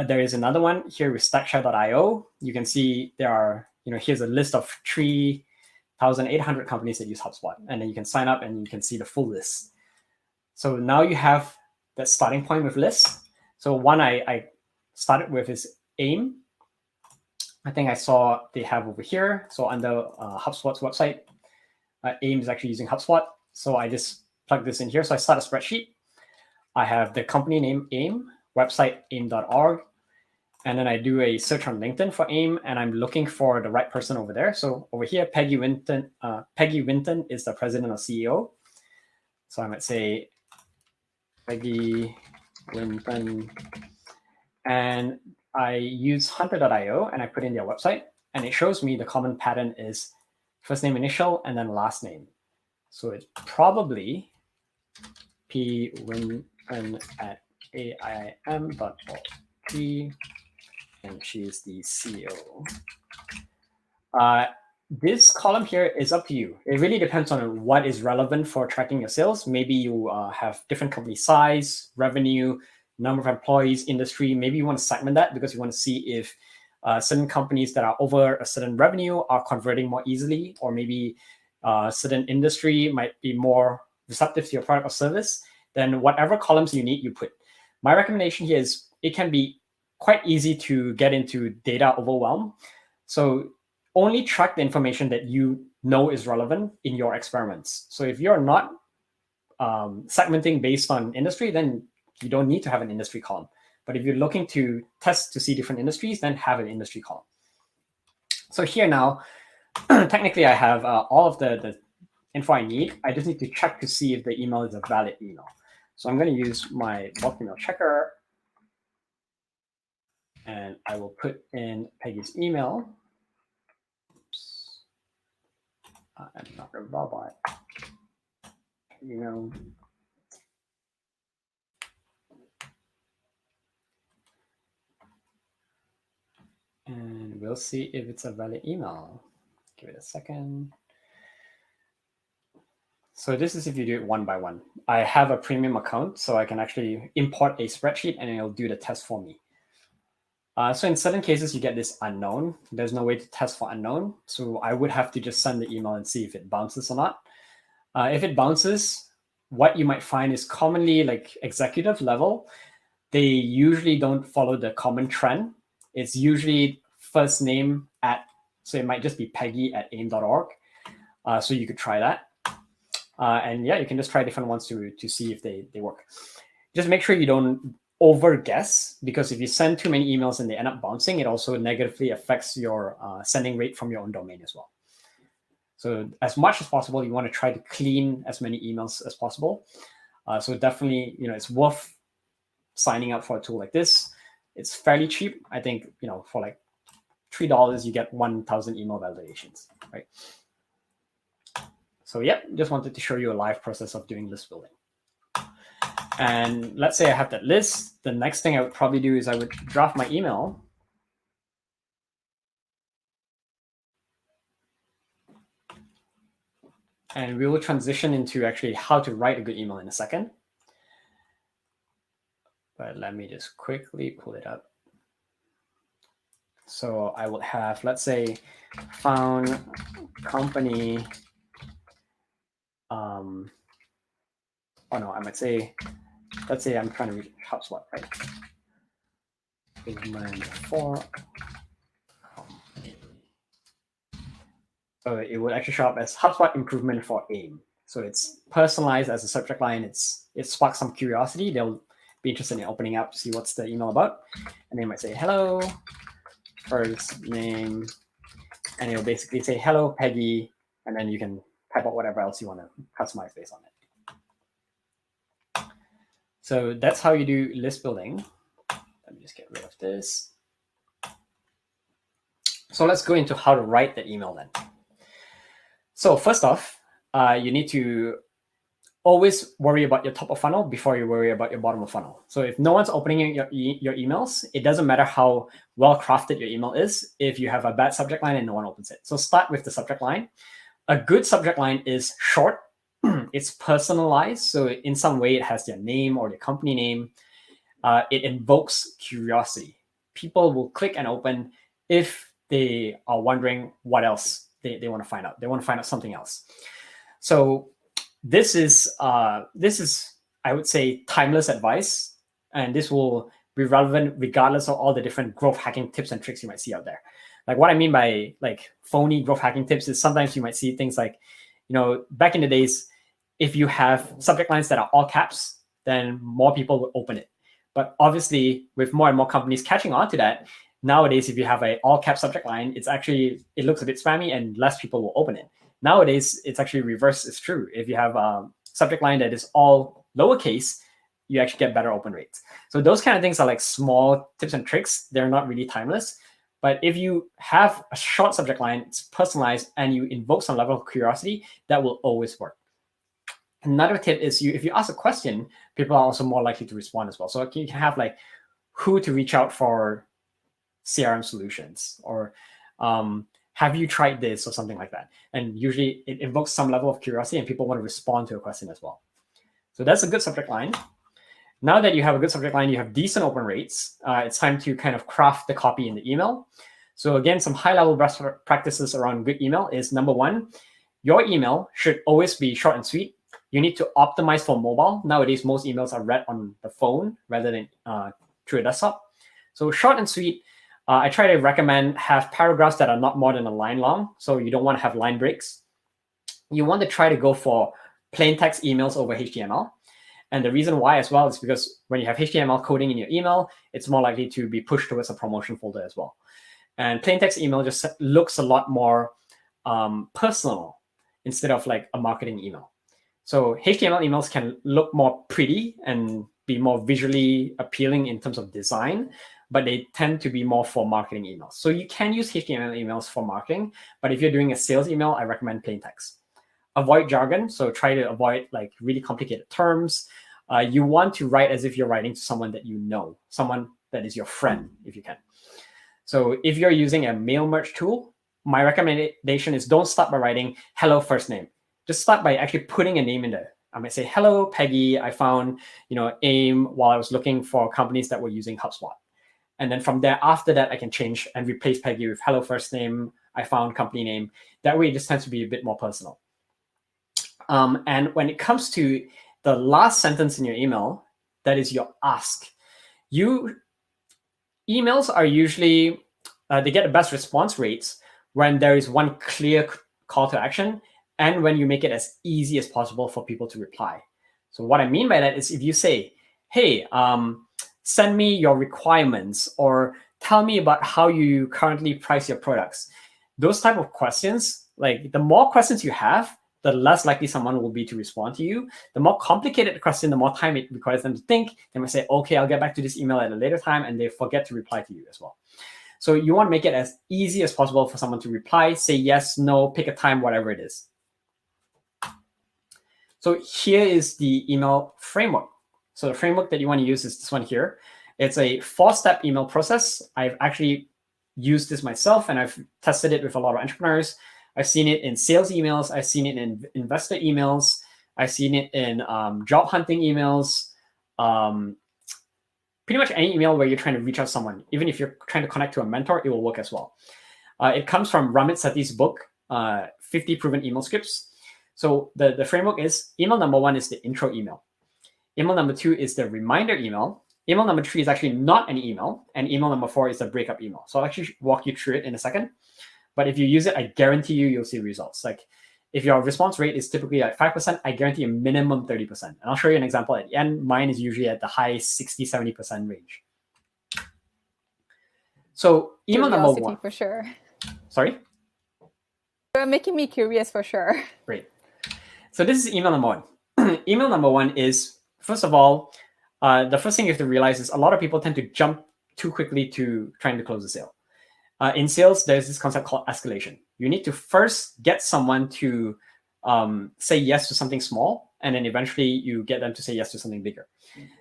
There is another one here with Stackshare.io. You can see there are, here's a list of 3,800 companies that use HubSpot. And then you can sign up and you can see the full list. So now you have that starting point with lists. So one I started with is AIM. I think I saw they have over here. So under HubSpot's website, AIM is actually using HubSpot. So I just plug this in here. So I start a spreadsheet. I have the company name AIM, website aim.org. And then I do a search on LinkedIn for AIM, and I'm looking for the right person over there. So over here, Peggy Winton is the president or CEO. So I might say Peggy Winton. And I use hunter.io, and I put in their website, and it shows me the common pattern is first name initial and then last name. So it's probably P Winton at AIM.org. And she is the CEO. This column here is up to you. It really depends on what is relevant for tracking your sales. Maybe you have different company size, revenue, number of employees, industry. Maybe you want to segment that because you want to see if certain companies that are over a certain revenue are converting more easily, or maybe certain industry might be more receptive to your product or service. Then whatever columns you need, you put. My recommendation here is it can be quite easy to get into data overwhelm. So only track the information that you know is relevant in your experiments. So if you're not segmenting based on industry, then you don't need to have an industry column. But if you're looking to test to see different industries, then have an industry column. So here now, technically I have all of the info I need. I just need to check to see if the email is a valid email. So I'm going to use my bulk email checker. And I will put in Peggy's email. Oops. I'm not a robot. Email. And we'll see if it's a valid email. Give it a second. So this is if you do it one by one. I have a premium account, so I can actually import a spreadsheet and it'll do the test for me. So in certain cases, you get this unknown. There's no way to test for unknown. So I would have to just send the email and see if it bounces or not. If it bounces, what you might find is commonly like executive level, they usually don't follow the common trend. It's usually first name at, so it might just be peggy@aim.org. So you could try that. And yeah, you can just try different ones to see if they work. Just make sure you don't over guess, because if you send too many emails and they end up bouncing, it also negatively affects your sending rate from your own domain as well. So as much as possible, you want to try to clean as many emails as possible. So definitely, it's worth signing up for a tool like this. It's fairly cheap. I think, for like $3, you get 1,000 email validations, right? So yeah, just wanted to show you a live process of doing list building. And let's say I have that list. The next thing I would probably do is I would draft my email. And we will transition into actually how to write a good email in a second. But let me just quickly pull it up. So I will have, let's say, found company. Oh no, I might say, let's say I'm trying to reach HubSpot, right? For so it would actually show up as HubSpot improvement for AIM. So it's personalized as a subject line. It sparks some curiosity. They'll be interested in opening up to see what's the email about. And they might say, hello, first name. And it'll basically say, hello, Peggy. And then you can type out whatever else you want to customize based on it. So that's how you do list building. Let me just get rid of this. So let's go into how to write the email then. So first off, you need to always worry about your top of funnel before you worry about your bottom of funnel. So if no one's opening your emails, it doesn't matter how well crafted your email is if you have a bad subject line and no one opens it. So start with the subject line. A good subject line is short. It's personalized. So in some way, it has their name or their company name. It invokes curiosity. People will click and open if they are wondering what else they want to find out. They want to find out something else. So this is I would say, timeless advice, and this will be relevant regardless of all the different growth hacking tips and tricks you might see out there. Like what I mean by like phony growth hacking tips is sometimes you might see things like, back in the days, if you have subject lines that are all caps, then more people will open it. But obviously, with more and more companies catching on to that, nowadays, if you have an all cap subject line, it looks a bit spammy and less people will open it. Nowadays, it's actually reverse is true. If you have a subject line that is all lowercase, you actually get better open rates. So those kind of things are like small tips and tricks. They're not really timeless. But if you have a short subject line, it's personalized, and you invoke some level of curiosity, that will always work. Another tip is if you ask a question, people are also more likely to respond as well. So you can have like who to reach out for CRM solutions, or have you tried this, or something like that. And usually it invokes some level of curiosity and people want to respond to a question as well. So that's a good subject line. Now that you have a good subject line, you have decent open rates, it's time to kind of craft the copy in the email. So again, some high-level best practices around good email is, number one, your email should always be short and sweet. You need to optimize for mobile. Nowadays, most emails are read on the phone rather than through a desktop. So short and sweet. I try to recommend have paragraphs that are not more than a line long. So you don't want to have line breaks. You want to try to go for plain text emails over HTML. And the reason why as well is because when you have HTML coding in your email, it's more likely to be pushed towards a promotion folder as well. And plain text email just looks a lot more personal instead of like a marketing email. So HTML emails can look more pretty and be more visually appealing in terms of design, but they tend to be more for marketing emails. So you can use HTML emails for marketing, but if you're doing a sales email, I recommend plain text. Avoid jargon, so try to avoid like really complicated terms. You want to write as if you're writing to someone that you know, someone that is your friend, if you can. So if you're using a mail merge tool, my recommendation is don't start by writing hello first name. Just start by actually putting a name in there. I might say, hello, Peggy. I found, AIM while I was looking for companies that were using HubSpot. And then from there, after that, I can change and replace Peggy with hello first name. I found company name. That way, it just tends to be a bit more personal. And when it comes to the last sentence in your email, that is your ask. Emails are usually, they get the best response rates when there is one clear call to action and when you make it as easy as possible for people to reply. So what I mean by that is if you say, hey, send me your requirements or tell me about how you currently price your products. Those type of questions, like the more questions you have, the less likely someone will be to respond to you. The more complicated the question, the more time it requires them to think. They might say, okay, I'll get back to this email at a later time, and they forget to reply to you as well. So you want to make it as easy as possible for someone to reply, say yes, no, pick a time, whatever it is. So here is the email framework. So the framework that you want to use is this one here. It's a 4-step email process. I've actually used this myself, and I've tested it with a lot of entrepreneurs. I've seen it in sales emails. I've seen it in investor emails. I've seen it in job hunting emails. Pretty much any email where you're trying to reach out to someone. Even if you're trying to connect to a mentor, it will work as well. It comes from Ramit Sethi's book, 50 Proven Email Scripts. So the framework is email number 1 is the intro email. Email number 2 is the reminder email. Email number 3 is actually not an email. And email number 4 is the breakup email. So I'll actually walk you through it in a second. But if you use it, I guarantee you'll see results. Like if your response rate is typically at 5%, I guarantee a minimum 30%. And I'll show you an example at the end. Mine is usually at the high 60, 70% range. So email number 1. For sure. Sorry? You're making me curious for sure. Great. So this is email number 1. Email number 1 is, first of all, the first thing you have to realize is a lot of people tend to jump too quickly to trying to close a sale. In sales, there's this concept called escalation. You need to first get someone to say yes to something small, and then eventually you get them to say yes to something bigger.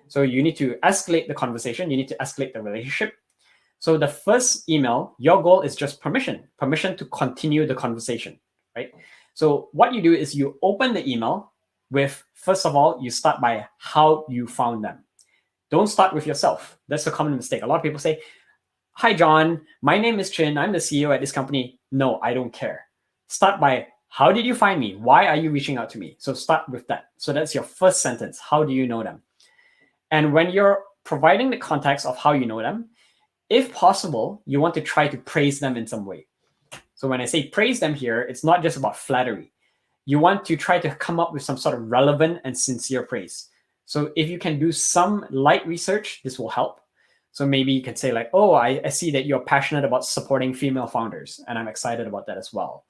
So you need to escalate the conversation. You need to escalate the relationship. So the first email, your goal is just permission to continue the conversation, right? So what you do is you open the email with, first of all, you start by how you found them. Don't start with yourself. That's a common mistake. A lot of people say, hi, John, my name is Chin. I'm the CEO at this company. No, I don't care. Start by, how did you find me? Why are you reaching out to me? So start with that. So that's your first sentence. How do you know them? And when you're providing the context of how you know them, if possible, you want to try to praise them in some way. So when I say praise them here, it's not just about flattery. You want to try to come up with some sort of relevant and sincere praise. So if you can do some light research, this will help. So maybe you can say like, oh, I see that you're passionate about supporting female founders, and I'm excited about that as well.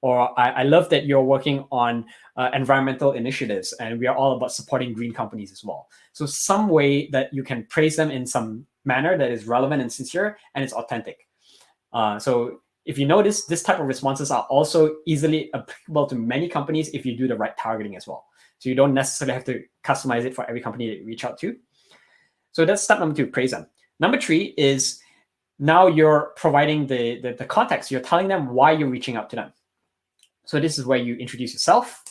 Or I love that you're working on environmental initiatives, and we are all about supporting green companies as well. So some way that you can praise them in some manner that is relevant and sincere, and it's authentic. So if you notice, this type of responses are also easily applicable to many companies if you do the right targeting as well. So you don't necessarily have to customize it for every company that you reach out to. So that's step number 2, praise them. Number 3 is now you're providing the context. You're telling them why you're reaching out to them. So this is where you introduce yourself.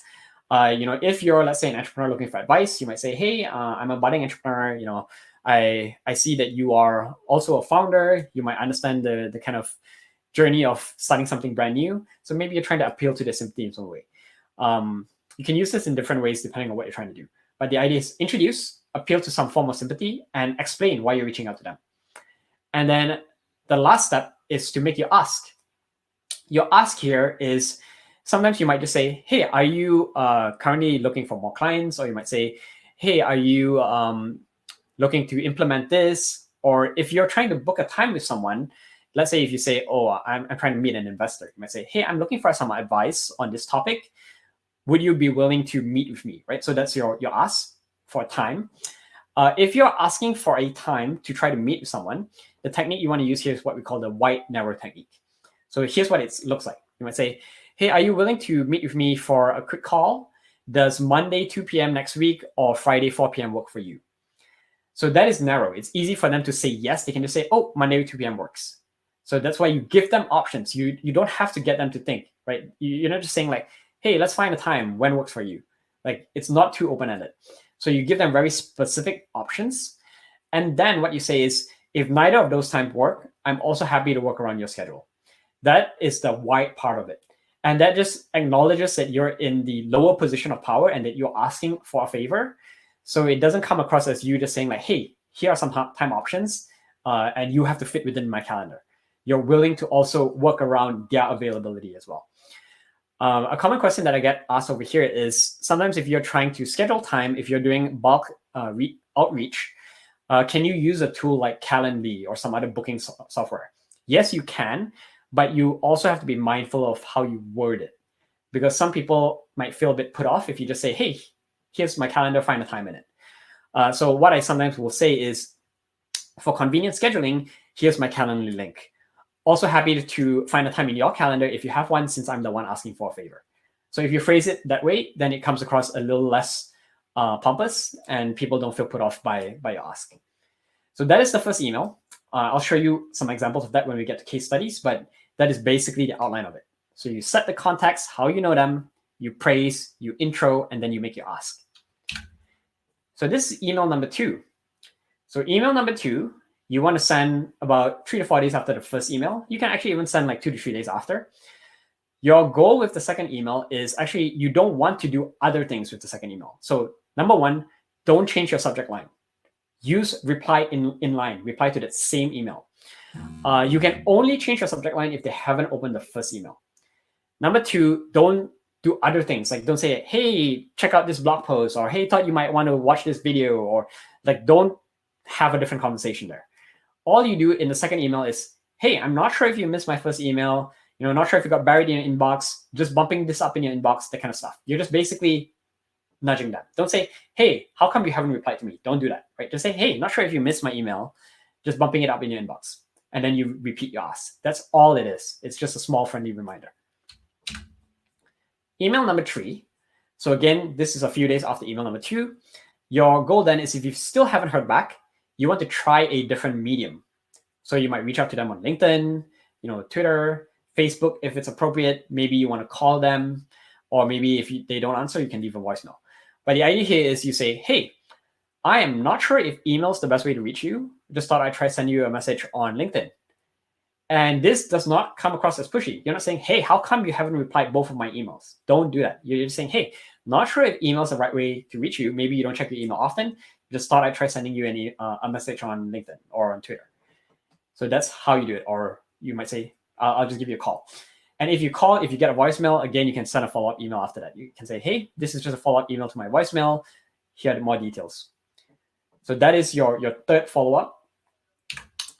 If you're, let's say, an entrepreneur looking for advice, you might say, hey, I'm a budding entrepreneur. I see that you are also a founder. You might understand the kind of journey of starting something brand new. So maybe you're trying to appeal to their sympathy in some way. You can use this in different ways depending on what you're trying to do. But the idea is introduce, appeal to some form of sympathy, and explain why you're reaching out to them. And then the last step is to make your ask. Your ask here is sometimes you might just say, hey, are you currently looking for more clients? Or you might say, hey, are you looking to implement this? Or if you're trying to book a time with someone, let's say if you say, oh, I'm trying to meet an investor. You might say, hey, I'm looking for some advice on this topic. Would you be willing to meet with me, right? So that's your ask for a time. If you're asking for a time to try to meet with someone, the technique you want to use here is what we call the wide narrow technique. So here's what it looks like. You might say, hey, are you willing to meet with me for a quick call? Does Monday 2 p.m. next week or Friday 4 p.m. work for you? So that is narrow. It's easy for them to say yes. They can just say, oh, Monday 2 p.m. works. So that's why you give them options. You don't have to get them to think, right? You're not just saying like, hey, let's find a time when works for you. Like, it's not too open-ended. So you give them very specific options. And then what you say is, if neither of those times work, I'm also happy to work around your schedule. That is the wide part of it. And that just acknowledges that you're in the lower position of power and that you're asking for a favor. So it doesn't come across as you just saying like, hey, here are some time options, and you have to fit within my calendar. You're willing to also work around their availability as well. A common question that I get asked over here is, sometimes if you're trying to schedule time, if you're doing bulk outreach, can you use a tool like Calendly or some other booking software? Yes, you can, but you also have to be mindful of how you word it, because some people might feel a bit put off if you just say, hey, here's my calendar, find a time in it. So what I sometimes will say is, for convenient scheduling, here's my Calendly link. Also happy to find a time in your calendar if you have one, since I'm the one asking for a favor. So if you phrase it that way, then it comes across a little less pompous and people don't feel put off by your ask. So that is the first email. I'll show you some examples of that when we get to case studies, but that is basically the outline of it. So you set the context, how you know them, you praise, you intro, and then you make your ask. So this is email number 2. So email number 2, you want to send about 3 to 4 days after the first email. You can actually even send like 2 to 3 days after. Your goal with the second email is actually, you don't want to do other things with the second email. So number 1, don't change your subject line. Use reply in line, reply to that same email. You can only change your subject line if they haven't opened the first email. Number 2, don't do other things. Like, don't say, hey, check out this blog post, or hey, thought you might want to watch this video, or like, don't have a different conversation there. All you do in the second email is, hey, I'm not sure if you missed my first email, not sure if it got buried in your inbox, just bumping this up in your inbox, that kind of stuff. You're just basically nudging them. Don't say, hey, how come you haven't replied to me? Don't do that, right? Just say, hey, not sure if you missed my email, just bumping it up in your inbox. And then you repeat your ask. That's all it is. It's just a small friendly reminder. Email number 3. So again, this is a few days after email number 2. Your goal then is, if you still haven't heard back, you want to try a different medium. So you might reach out to them on LinkedIn, Twitter, Facebook, if it's appropriate. Maybe you want to call them, or maybe if they don't answer, you can leave a voicemail. But the idea here is you say, hey, I am not sure if email is the best way to reach you. Just thought I'd try send you a message on LinkedIn. And this does not come across as pushy. You're not saying, hey, how come you haven't replied both of my emails? Don't do that. You're just saying, hey, not sure if email is the right way to reach you. Maybe you don't check your email often. Just thought I'd try sending you a message on LinkedIn or on Twitter. So that's how you do it. Or you might say, I'll just give you a call. And if you call, if you get a voicemail, again, you can send a follow-up email after that. You can say, hey, this is just a follow-up email to my voicemail. Here are more details. So that is your third follow-up.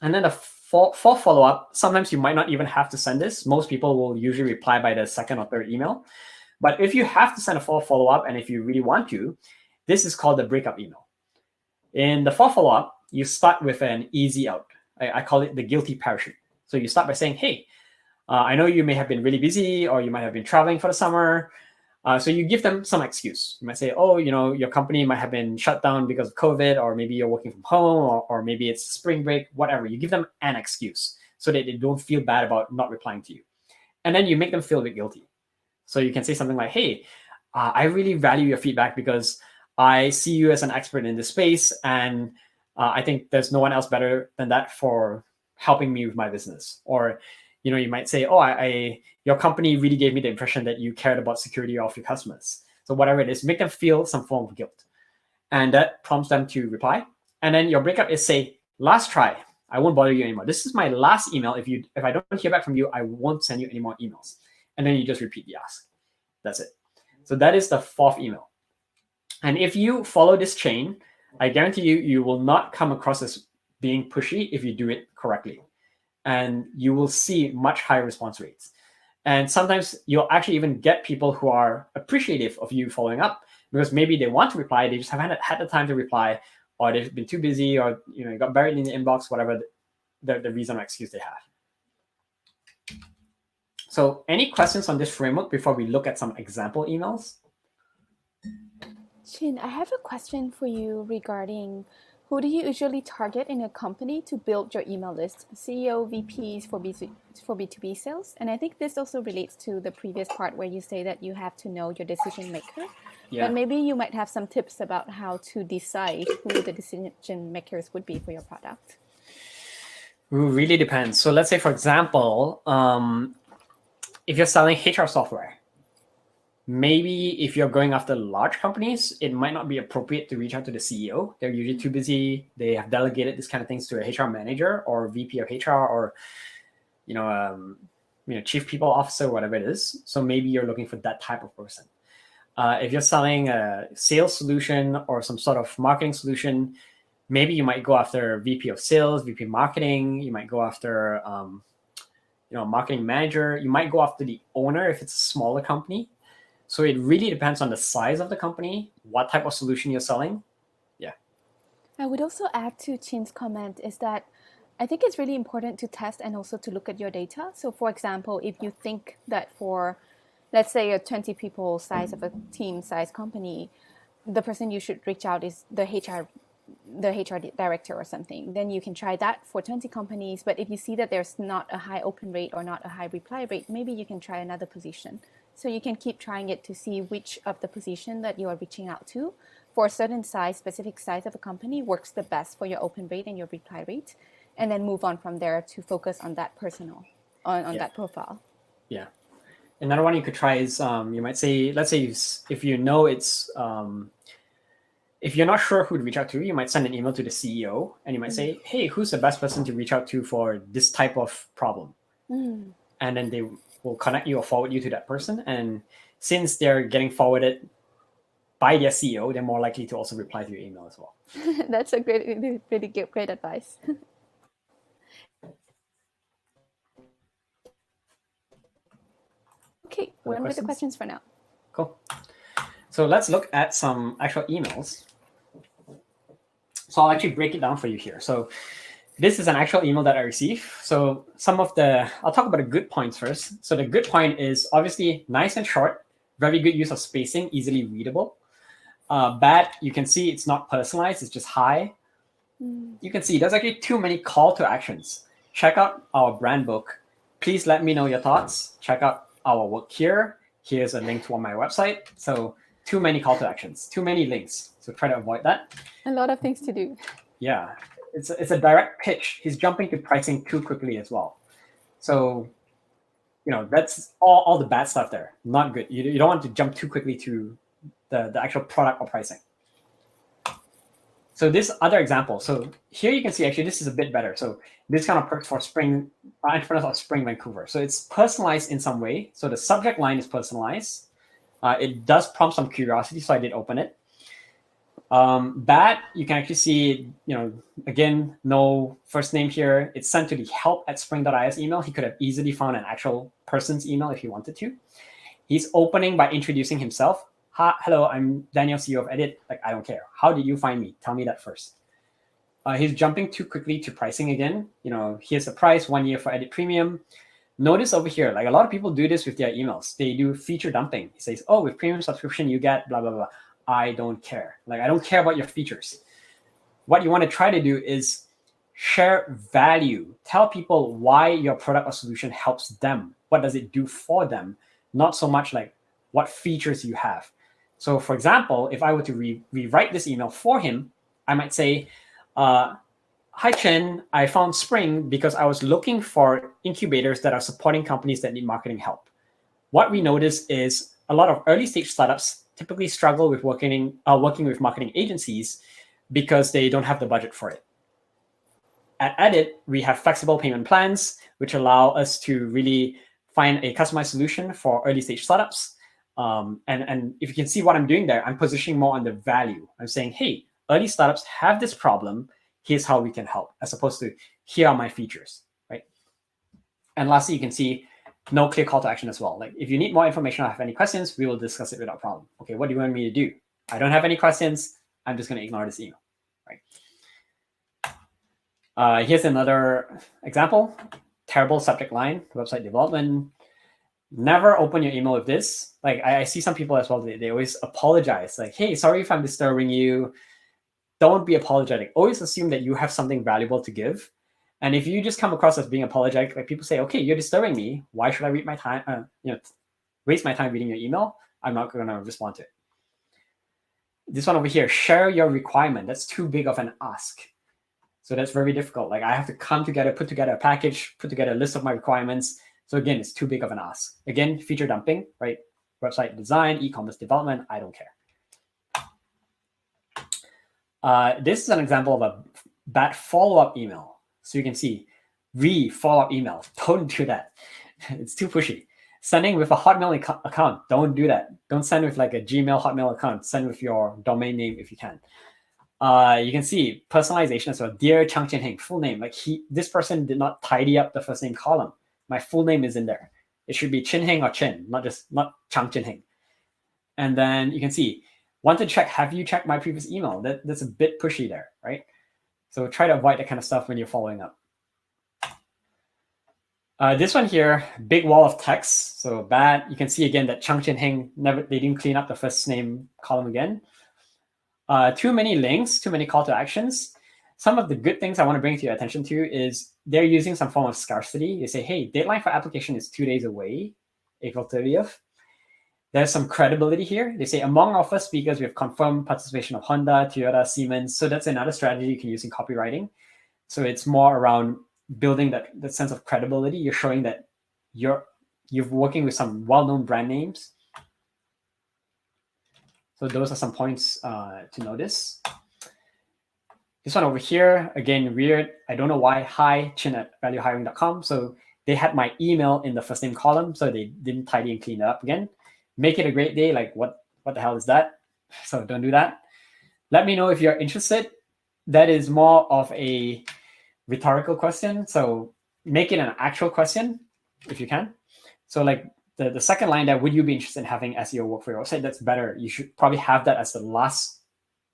And then the fourth follow-up, sometimes you might not even have to send this. Most people will usually reply by the second or third email. But if you have to send a fourth follow-up, and if you really want to, this is called the breakup email. In the fourth follow-up, you start with an easy out. I call it the guilty parachute. So you start by saying, hey, I know you may have been really busy, or you might have been traveling for the summer. So you give them some excuse. You might say, oh, your company might have been shut down because of COVID, or maybe you're working from home, or maybe it's spring break, whatever. You give them an excuse so that they don't feel bad about not replying to you. And then you make them feel a bit guilty. So you can say something like, hey, I really value your feedback because I see you as an expert in this space, and I think there's no one else better than that for helping me with my business. Or you might say, oh, your company really gave me the impression that you cared about security of your customers. So whatever it is, make them feel some form of guilt. And that prompts them to reply. And then your breakup is, say, last try. I won't bother you anymore. This is my last email. If I don't hear back from you, I won't send you any more emails. And then you just repeat the ask. That's it. So that is the fourth email. And if you follow this chain, I guarantee you will not come across as being pushy if you do it correctly. And you will see much higher response rates. And sometimes you'll actually even get people who are appreciative of you following up, because maybe they want to reply, they just haven't had the time to reply, or they've been too busy, or it got buried in the inbox, whatever the reason or excuse they have. So any questions on this framework before we look at some example emails? Chin, I have a question for you regarding who do you usually target in a company to build your email list? CEO, VPs for B2B sales? And I think this also relates to the previous part where you say that you have to know your decision maker. Yeah. But maybe you might have some tips about how to decide who the decision makers would be for your product. Really depends. So let's say, for example, if you're selling HR software, maybe if you're going after large companies, it might not be appropriate to reach out to the CEO. They're usually too busy. They have delegated this kind of things to a HR manager or VP of HR or chief people officer, whatever it is. So maybe you're looking for that type of person. If you're selling a sales solution or some sort of marketing solution, maybe you might go after VP of sales, VP marketing. You might go after marketing manager. You might go after the owner if it's a smaller company. So it really depends on the size of the company, what type of solution you're selling. Yeah. I would also add to Chin's comment is that I think it's really important to test and also to look at your data. So for example, if you think that for, let's say, a 20 people size of a team size company, the person you should reach out is the HR director or something, then you can try that for 20 companies. But if you see that there's not a high open rate or not a high reply rate, maybe you can try another position. So you can keep trying it to see which of the position that you are reaching out to for a certain size, specific size of a company works the best for your open rate and your reply rate, and then move on from there to focus on that that profile. Yeah. Another one you could try is you might say, let's say if you know it's if you're not sure who to reach out to, you might send an email to the CEO and you might say, hey, who's the best person to reach out to for this type of problem? And then they will connect you or forward you to that person. And since they're getting forwarded by their CEO, they're more likely to also reply to your email as well. That's a great advice. Okay, we're on with the questions for now. Cool. So let's look at some actual emails. So I'll actually break it down for you here. So this is an actual email that I received. So I'll talk about the good points first. So the good point is obviously nice and short, very good use of spacing, easily readable. Bad, you can see it's not personalized, it's just hi. You can see there's actually too many call to actions. Check out our brand book. Please let me know your thoughts. Check out our work here. Here's a link to my website. So too many call to actions, too many links. So try to avoid that. A lot of things to do. Yeah, it's a direct pitch. He's jumping to pricing too quickly as well. So, that's all the bad stuff there. Not good. You don't want to jump too quickly to the actual product or pricing. So this other example. So here you can see actually this is a bit better. So this kind of works for entrepreneurs of Spring, Vancouver. So it's personalized in some way. So the subject line is personalized. It does prompt some curiosity, so I did open it. Bad, you can actually see, again, no first name here. It's sent to the help@spring.is email. He could have easily found an actual person's email if he wanted to. He's opening by introducing himself. Hello, I'm Daniel, CEO of Edit. I don't care. How did you find me? Tell me that first. He's jumping too quickly to pricing again. Here's the price, 1 year for Edit Premium. Notice over here, a lot of people do this with their emails. They do feature dumping. He says, oh, with premium subscription, you get blah, blah, blah. I don't care. I don't care about your features. What you want to try to do is share value. Tell people why your product or solution helps them. What does it do for them? Not so much what features you have. So for example, if I were to rewrite this email for him, I might say, hi, Chen, I found Spring because I was looking for incubators that are supporting companies that need marketing help. What we notice is a lot of early stage startups typically struggle with working with marketing agencies because they don't have the budget for it. At Edit, we have flexible payment plans, which allow us to really find a customized solution for early stage startups. And if you can see what I'm doing there, I'm positioning more on the value. I'm saying, hey, early startups have this problem. Here's how we can help, as opposed to here are my features, right? And lastly, you can see no clear call to action as well. If you need more information or have any questions, we will discuss it without problem. Okay, what do you want me to do? I don't have any questions. I'm just going to ignore this email, right? Here's another example. Terrible subject line, website development. Never open your email with this. Like I see some people as well, they always apologize. Like, hey, sorry if I'm disturbing you. Don't be apologetic. Always assume that you have something valuable to give. And if you just come across as being apologetic, like people say, okay, you're disturbing me. Why should I read my time, waste my time reading your email? I'm not going to respond to it. This one over here, share your requirement. That's too big of an ask. So that's very difficult. Like I have to come together, put together a package, put together a list of my requirements. So again, it's too big of an ask. Again, feature dumping, right? Website design, e-commerce development, I don't care. This is an example of a bad follow-up email. So you can see, follow-up email. Don't do that. It's too pushy. Sending with a Hotmail account, don't do that. Don't send with like a Gmail Hotmail account. Send with your domain name if you can. You can see personalization as well. Dear Chang Chin Heng, full name. Like this person did not tidy up the first name column. My full name is in there. It should be Chin Heng or Chin, not Chang Chin Heng. And then you can see, want to check, have you checked my previous email? That's a bit pushy there, right? So try to avoid that kind of stuff when you're following up. This one here, big wall of text, so bad. You can see again that Chang Chin Heng, they didn't clean up the first name column again. Too many links, too many call to actions. Some of the good things I want to bring to your attention to is they're using some form of scarcity. They say, hey, deadline for application is 2 days away, April 30th. There's some credibility here. They say, among our first speakers, we have confirmed participation of Honda, Toyota, Siemens. So that's another strategy you can use in copywriting. So it's more around building that sense of credibility. You're showing that you're working with some well-known brand names. So those are some points to notice. This one over here, again, weird. I don't know why. Hi, chin@valuehiring.com. So they had my email in the first name column, so they didn't tidy and clean it up again. Make it a great day. Like, what the hell is that? So don't do that. Let me know if you're interested. That is more of a rhetorical question. So make it an actual question if you can. So like the second line there, would you be interested in having SEO work for your website? That's better. You should probably have that as the last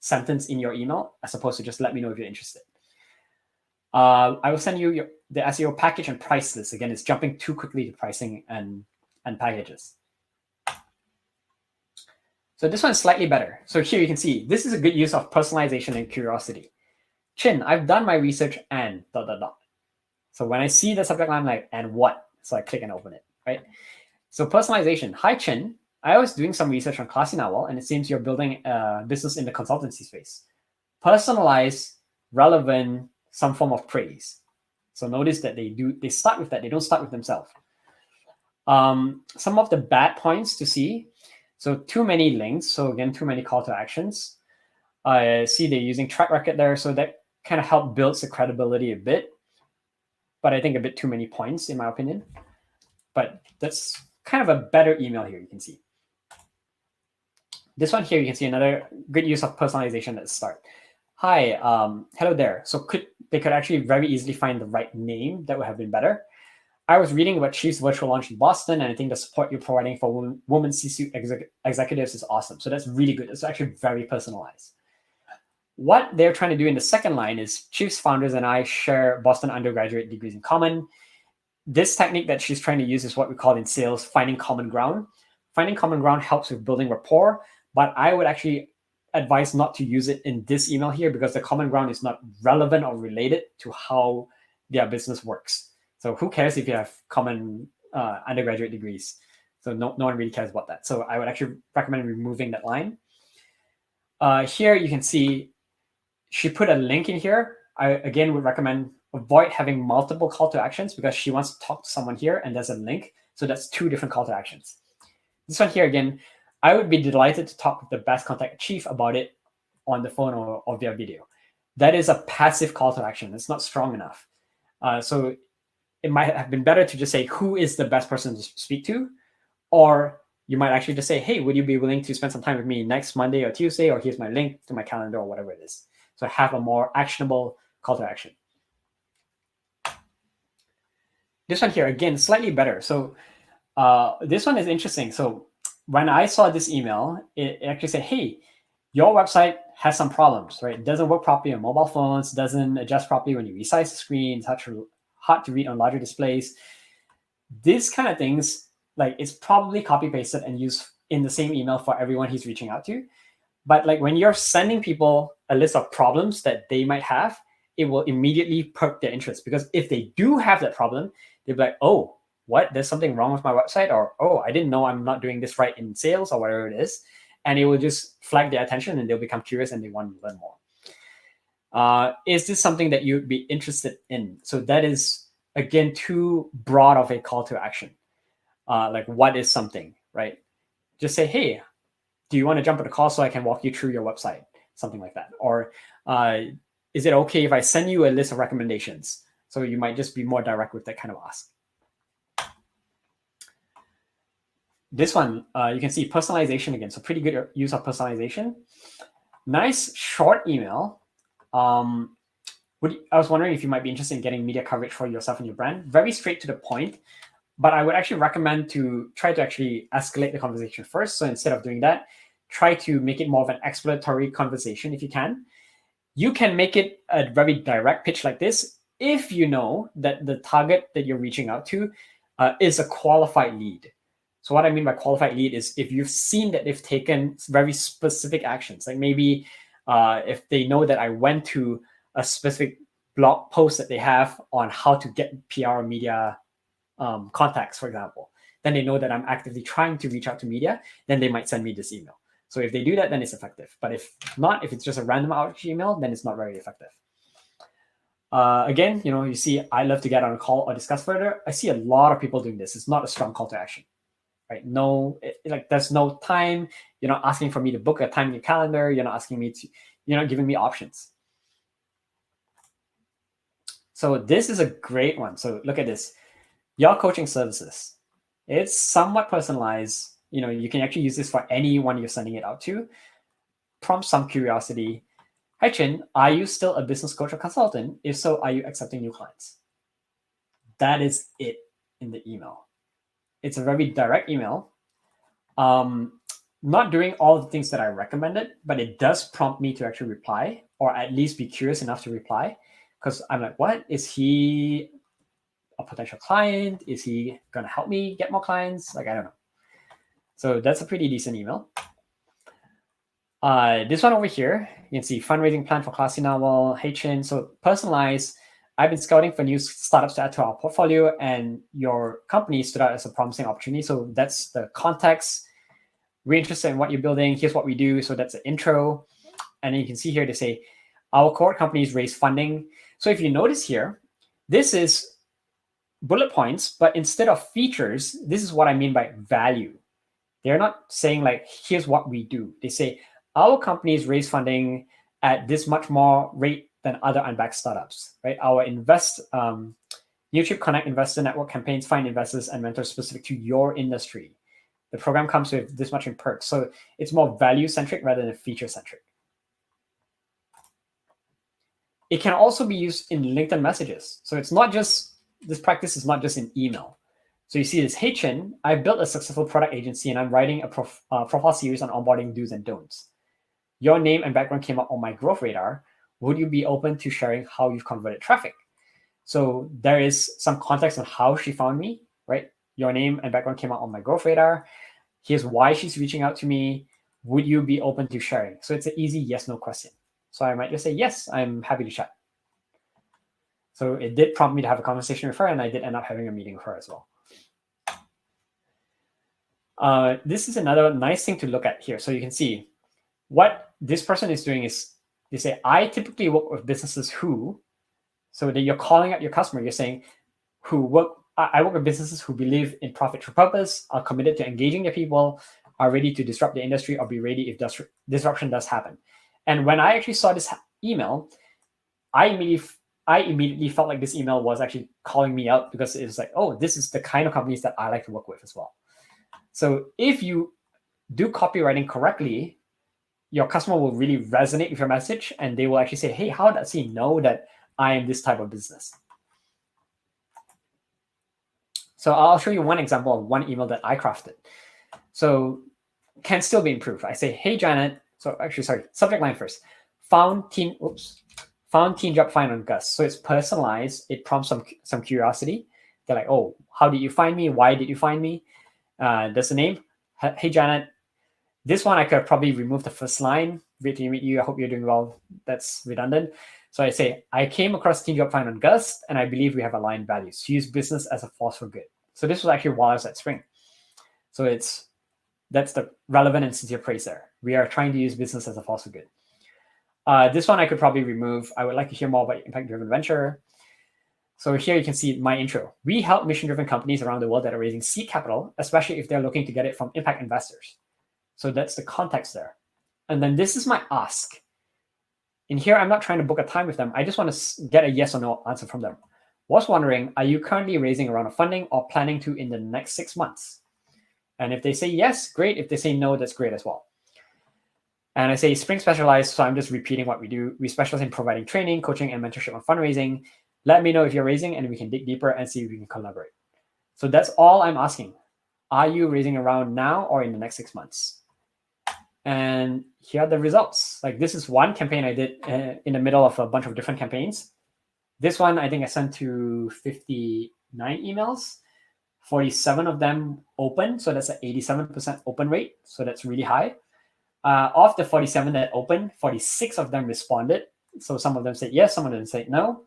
sentence in your email, as opposed to just let me know if you're interested. I will send you the SEO package and price list. Again, it's jumping too quickly to pricing and packages. So this one's slightly better. So here you can see, this is a good use of personalization and curiosity. Chin, I've done my research and ... So when I see the subject line, I'm like, and what? So I click and open it, right? So personalization. Hi, Chin. I was doing some research on Classy Narwhal, and it seems you're building a business in the consultancy space. Personalize, relevant, some form of praise. So notice that they start with that. They don't start with themselves. Some of the bad points to see. So too many links. So again, too many call to actions. I see they're using track record there. So that kind of help builds the credibility a bit. But I think a bit too many points, in my opinion. But that's kind of a better email here, you can see. This one here, you can see another good use of personalization at the start. Hi, hello there. So they could actually very easily find the right name. That would have been better. I was reading about Chief's virtual launch in Boston, and I think the support you're providing for women C-suite executives is awesome. So that's really good. It's actually very personalized. What they're trying to do in the second line is Chief's founders and I share Boston undergraduate degrees in common. This technique that she's trying to use is what we call in sales finding common ground. Finding common ground helps with building rapport, but I would actually advise not to use it in this email here because the common ground is not relevant or related to how their business works. So who cares if you have common undergraduate degrees? So no one really cares about that. So I would actually recommend removing that line. Here you can see she put a link in here. I, again, would recommend avoid having multiple call to actions because she wants to talk to someone here and there's a link. So that's 2 different call to actions. This one here, again, I would be delighted to talk with the best contact chief about it on the phone or via video. That is a passive call to action. It's not strong enough. So it might have been better to just say, who is the best person to speak to? Or you might actually just say, hey, would you be willing to spend some time with me next Monday or Tuesday? Or here's my link to my calendar or whatever it is. So have a more actionable call to action. This one here, again, slightly better. So this one is interesting. So when I saw this email, it actually said, hey, your website has some problems, right? It doesn't work properly on mobile phones, doesn't adjust properly when you resize the screen, it's hard to read on larger displays. These kind of things, like it's probably copy pasted and used in the same email for everyone he's reaching out to. But like when you're sending people a list of problems that they might have, it will immediately perk their interest, because if they do have that problem, they'll be like, oh, what? There's something wrong with my website, or oh, I didn't know I'm not doing this right in sales, or whatever it is. And it will just flag their attention and they'll become curious and they want to learn more. Is this something that you'd be interested in? So that is, again, too broad of a call to action. Like, what is something, right? Just say, hey, do you want to jump on a call so I can walk you through your website? Something like that. Or is it okay if I send you a list of recommendations? So you might just be more direct with that kind of ask. This one, you can see personalization again. So pretty good use of personalization. Nice short email. I was wondering if you might be interested in getting media coverage for yourself and your brand. Very straight to the point. But I would actually recommend to try to actually escalate the conversation first. So instead of doing that, try to make it more of an exploratory conversation if you can. You can make it a very direct pitch like this if you know that the target that you're reaching out to is a qualified lead. So what I mean by qualified lead is if you've seen that they've taken very specific actions, like maybe if they know that I went to a specific blog post that they have on how to get PR or media contacts, for example, then they know that I'm actively trying to reach out to media, then they might send me this email. So if they do that, then it's effective. But if not, if it's just a random outreach email, then it's not very effective. Again, you see, I love to get on a call or discuss further. I see a lot of people doing this. It's not a strong call to action, right? No, there's no time. You're not asking for me to book a time in your calendar. You're not asking me to, you're not giving me options. So this is a great one. So look at this. Your coaching services. It's somewhat personalized. You can actually use this for anyone you're sending it out to. Prompt some curiosity. Hi, Chin, are you still a business coach or consultant? If so, are you accepting new clients? That is it in the email. It's a very direct email. Not doing all the things that I recommended, but it does prompt me to actually reply, or at least be curious enough to reply. Because I'm like, what? Is he a potential client? Is he going to help me get more clients? Like, I don't know. So that's a pretty decent email. This one over here, you can see fundraising plan for Classy Novel, Hey Chin. So personalized. I've been scouting for new startups to add to our portfolio, and your company stood out as a promising opportunity. So that's the context. We're interested in what you're building. Here's what we do. So that's the intro. And then you can see here, they say, our core companies raise funding. So if you notice here, this is bullet points, but instead of features, this is what I mean by value. They're not saying like, here's what we do. They say, our companies raise funding at this much more rate than other unbacked startups, right? Our YouTube Connect Investor Network campaigns find investors and mentors specific to your industry. The program comes with this much in perks. So it's more value-centric rather than feature-centric. It can also be used in LinkedIn messages. So it's not just, this practice is not just in email. So you see this, hey Chin, I built a successful product agency and I'm writing a profile series on onboarding do's and don'ts. Your name and background came up on my growth radar. Would you be open to sharing how you've converted traffic? So there is some context on how she found me, right? Your name and background came up on my growth radar. Here's why she's reaching out to me. Would you be open to sharing? So it's an easy yes/no question. So I might just say, yes, I'm happy to chat. So it did prompt me to have a conversation with her, and I did end up having a meeting with her as well. This is another nice thing to look at here. So you can see what this person is doing is they say, I typically work with businesses who, so that you're calling out your customer, you're saying, I work with businesses who believe in profit through purpose, are committed to engaging their people, are ready to disrupt the industry or be ready if disruption does happen. And when I actually saw this email, I immediately felt like this email was actually calling me out, because it was like, oh, this is the kind of companies that I like to work with as well. So if you do copywriting correctly, your customer will really resonate with your message, and they will actually say, hey, how does he know that I am this type of business? So I'll show you one example of one email that I crafted. So can still be improved. I say, hey, Janet, So actually, sorry, subject line first. Found teen job find on Gus. So it's personalized. It prompts some curiosity. They're like, oh, how did you find me? Why did you find me? There's a name. Hey, Janet. This one I could probably remove the first line. Great to meet you. I hope you're doing well. That's redundant. So I say, I came across teen job find on Gus, and I believe we have aligned values. Use business as a force for good. So this was actually while I was at Spring. So that's the relevant and sincere praise there. We are trying to use business as a force for good. This one I could probably remove. I would like to hear more about impact-driven venture. So here you can see my intro. We help mission-driven companies around the world that are raising seed capital, especially if they're looking to get it from impact investors. So that's the context there. And then this is my ask. In here, I'm not trying to book a time with them. I just want to get a yes or no answer from them. Was wondering, are you currently raising a round of funding or planning to in the next 6 months? And if they say yes, great. If they say no, that's great as well. And I say Spring specialized, so I'm just repeating what we do. We specialize in providing training, coaching, and mentorship on fundraising. Let me know if you're raising, and we can dig deeper and see if we can collaborate. So that's all I'm asking. Are you raising a round now or in the next 6 months? And here are the results. Like this is one campaign I did in the middle of a bunch of different campaigns. This one, I think I sent to 59 emails. 47 of them open. So that's an 87% open rate. So that's really high. Of the 47 that opened, 46 of them responded. So some of them said yes, some of them said no.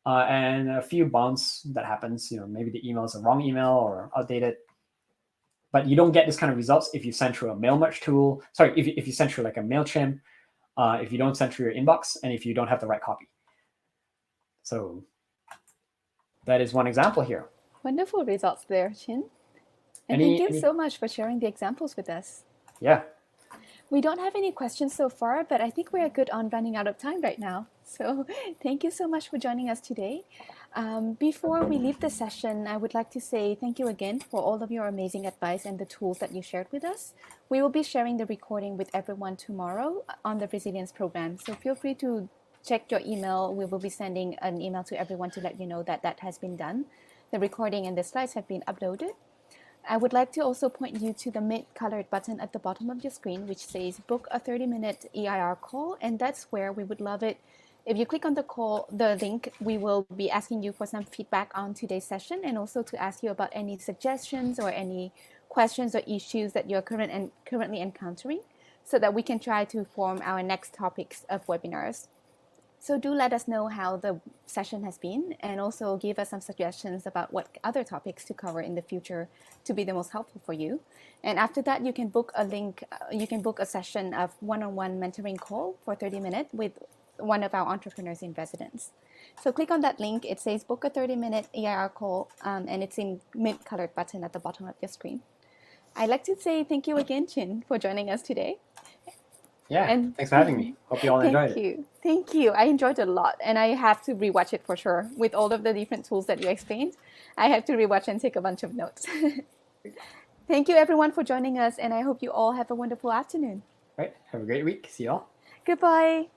And a few bounce that happens. Maybe the email is a wrong email or outdated. But you don't get this kind of results if you send through a mail merge tool. Sorry, if you send through like a MailChimp, if you don't send through your inbox, and if you don't have the right copy. So that is one example here. Wonderful results there, Chin. And thank you so much for sharing the examples with us. Yeah. We don't have any questions so far, but I think we're good on running out of time right now. So thank you so much for joining us today. Before we leave the session, I would like to say thank you again for all of your amazing advice and the tools that you shared with us. We will be sharing the recording with everyone tomorrow on the Resilience Program. So feel free to check your email. We will be sending an email to everyone to let you know that that has been done. The recording and the slides have been uploaded. I would like to also point you to the mid-colored button at the bottom of your screen, which says book a 30-minute EIR call, and that's where we would love it. If you click on the link, we will be asking you for some feedback on today's session and also to ask you about any suggestions or any questions or issues that you're currently encountering so that we can try to form our next topics of webinars. So do let us know how the session has been and also give us some suggestions about what other topics to cover in the future to be the most helpful for you. And after that, you can book a session of one-on-one mentoring call for 30 minutes with one of our entrepreneurs in residence. So click on that link. It says book a 30-minute EIR call, and it's in mid-colored button at the bottom of your screen. I'd like to say thank you again, Chin, for joining us today. Yeah, and thanks for having me. Hope you all enjoyed it. Thank you. I enjoyed it a lot, and I have to rewatch it for sure. With all of the different tools that you explained, I have to rewatch and take a bunch of notes. Thank you, everyone, for joining us, and I hope you all have a wonderful afternoon. Right. Have a great week. See you all. Goodbye.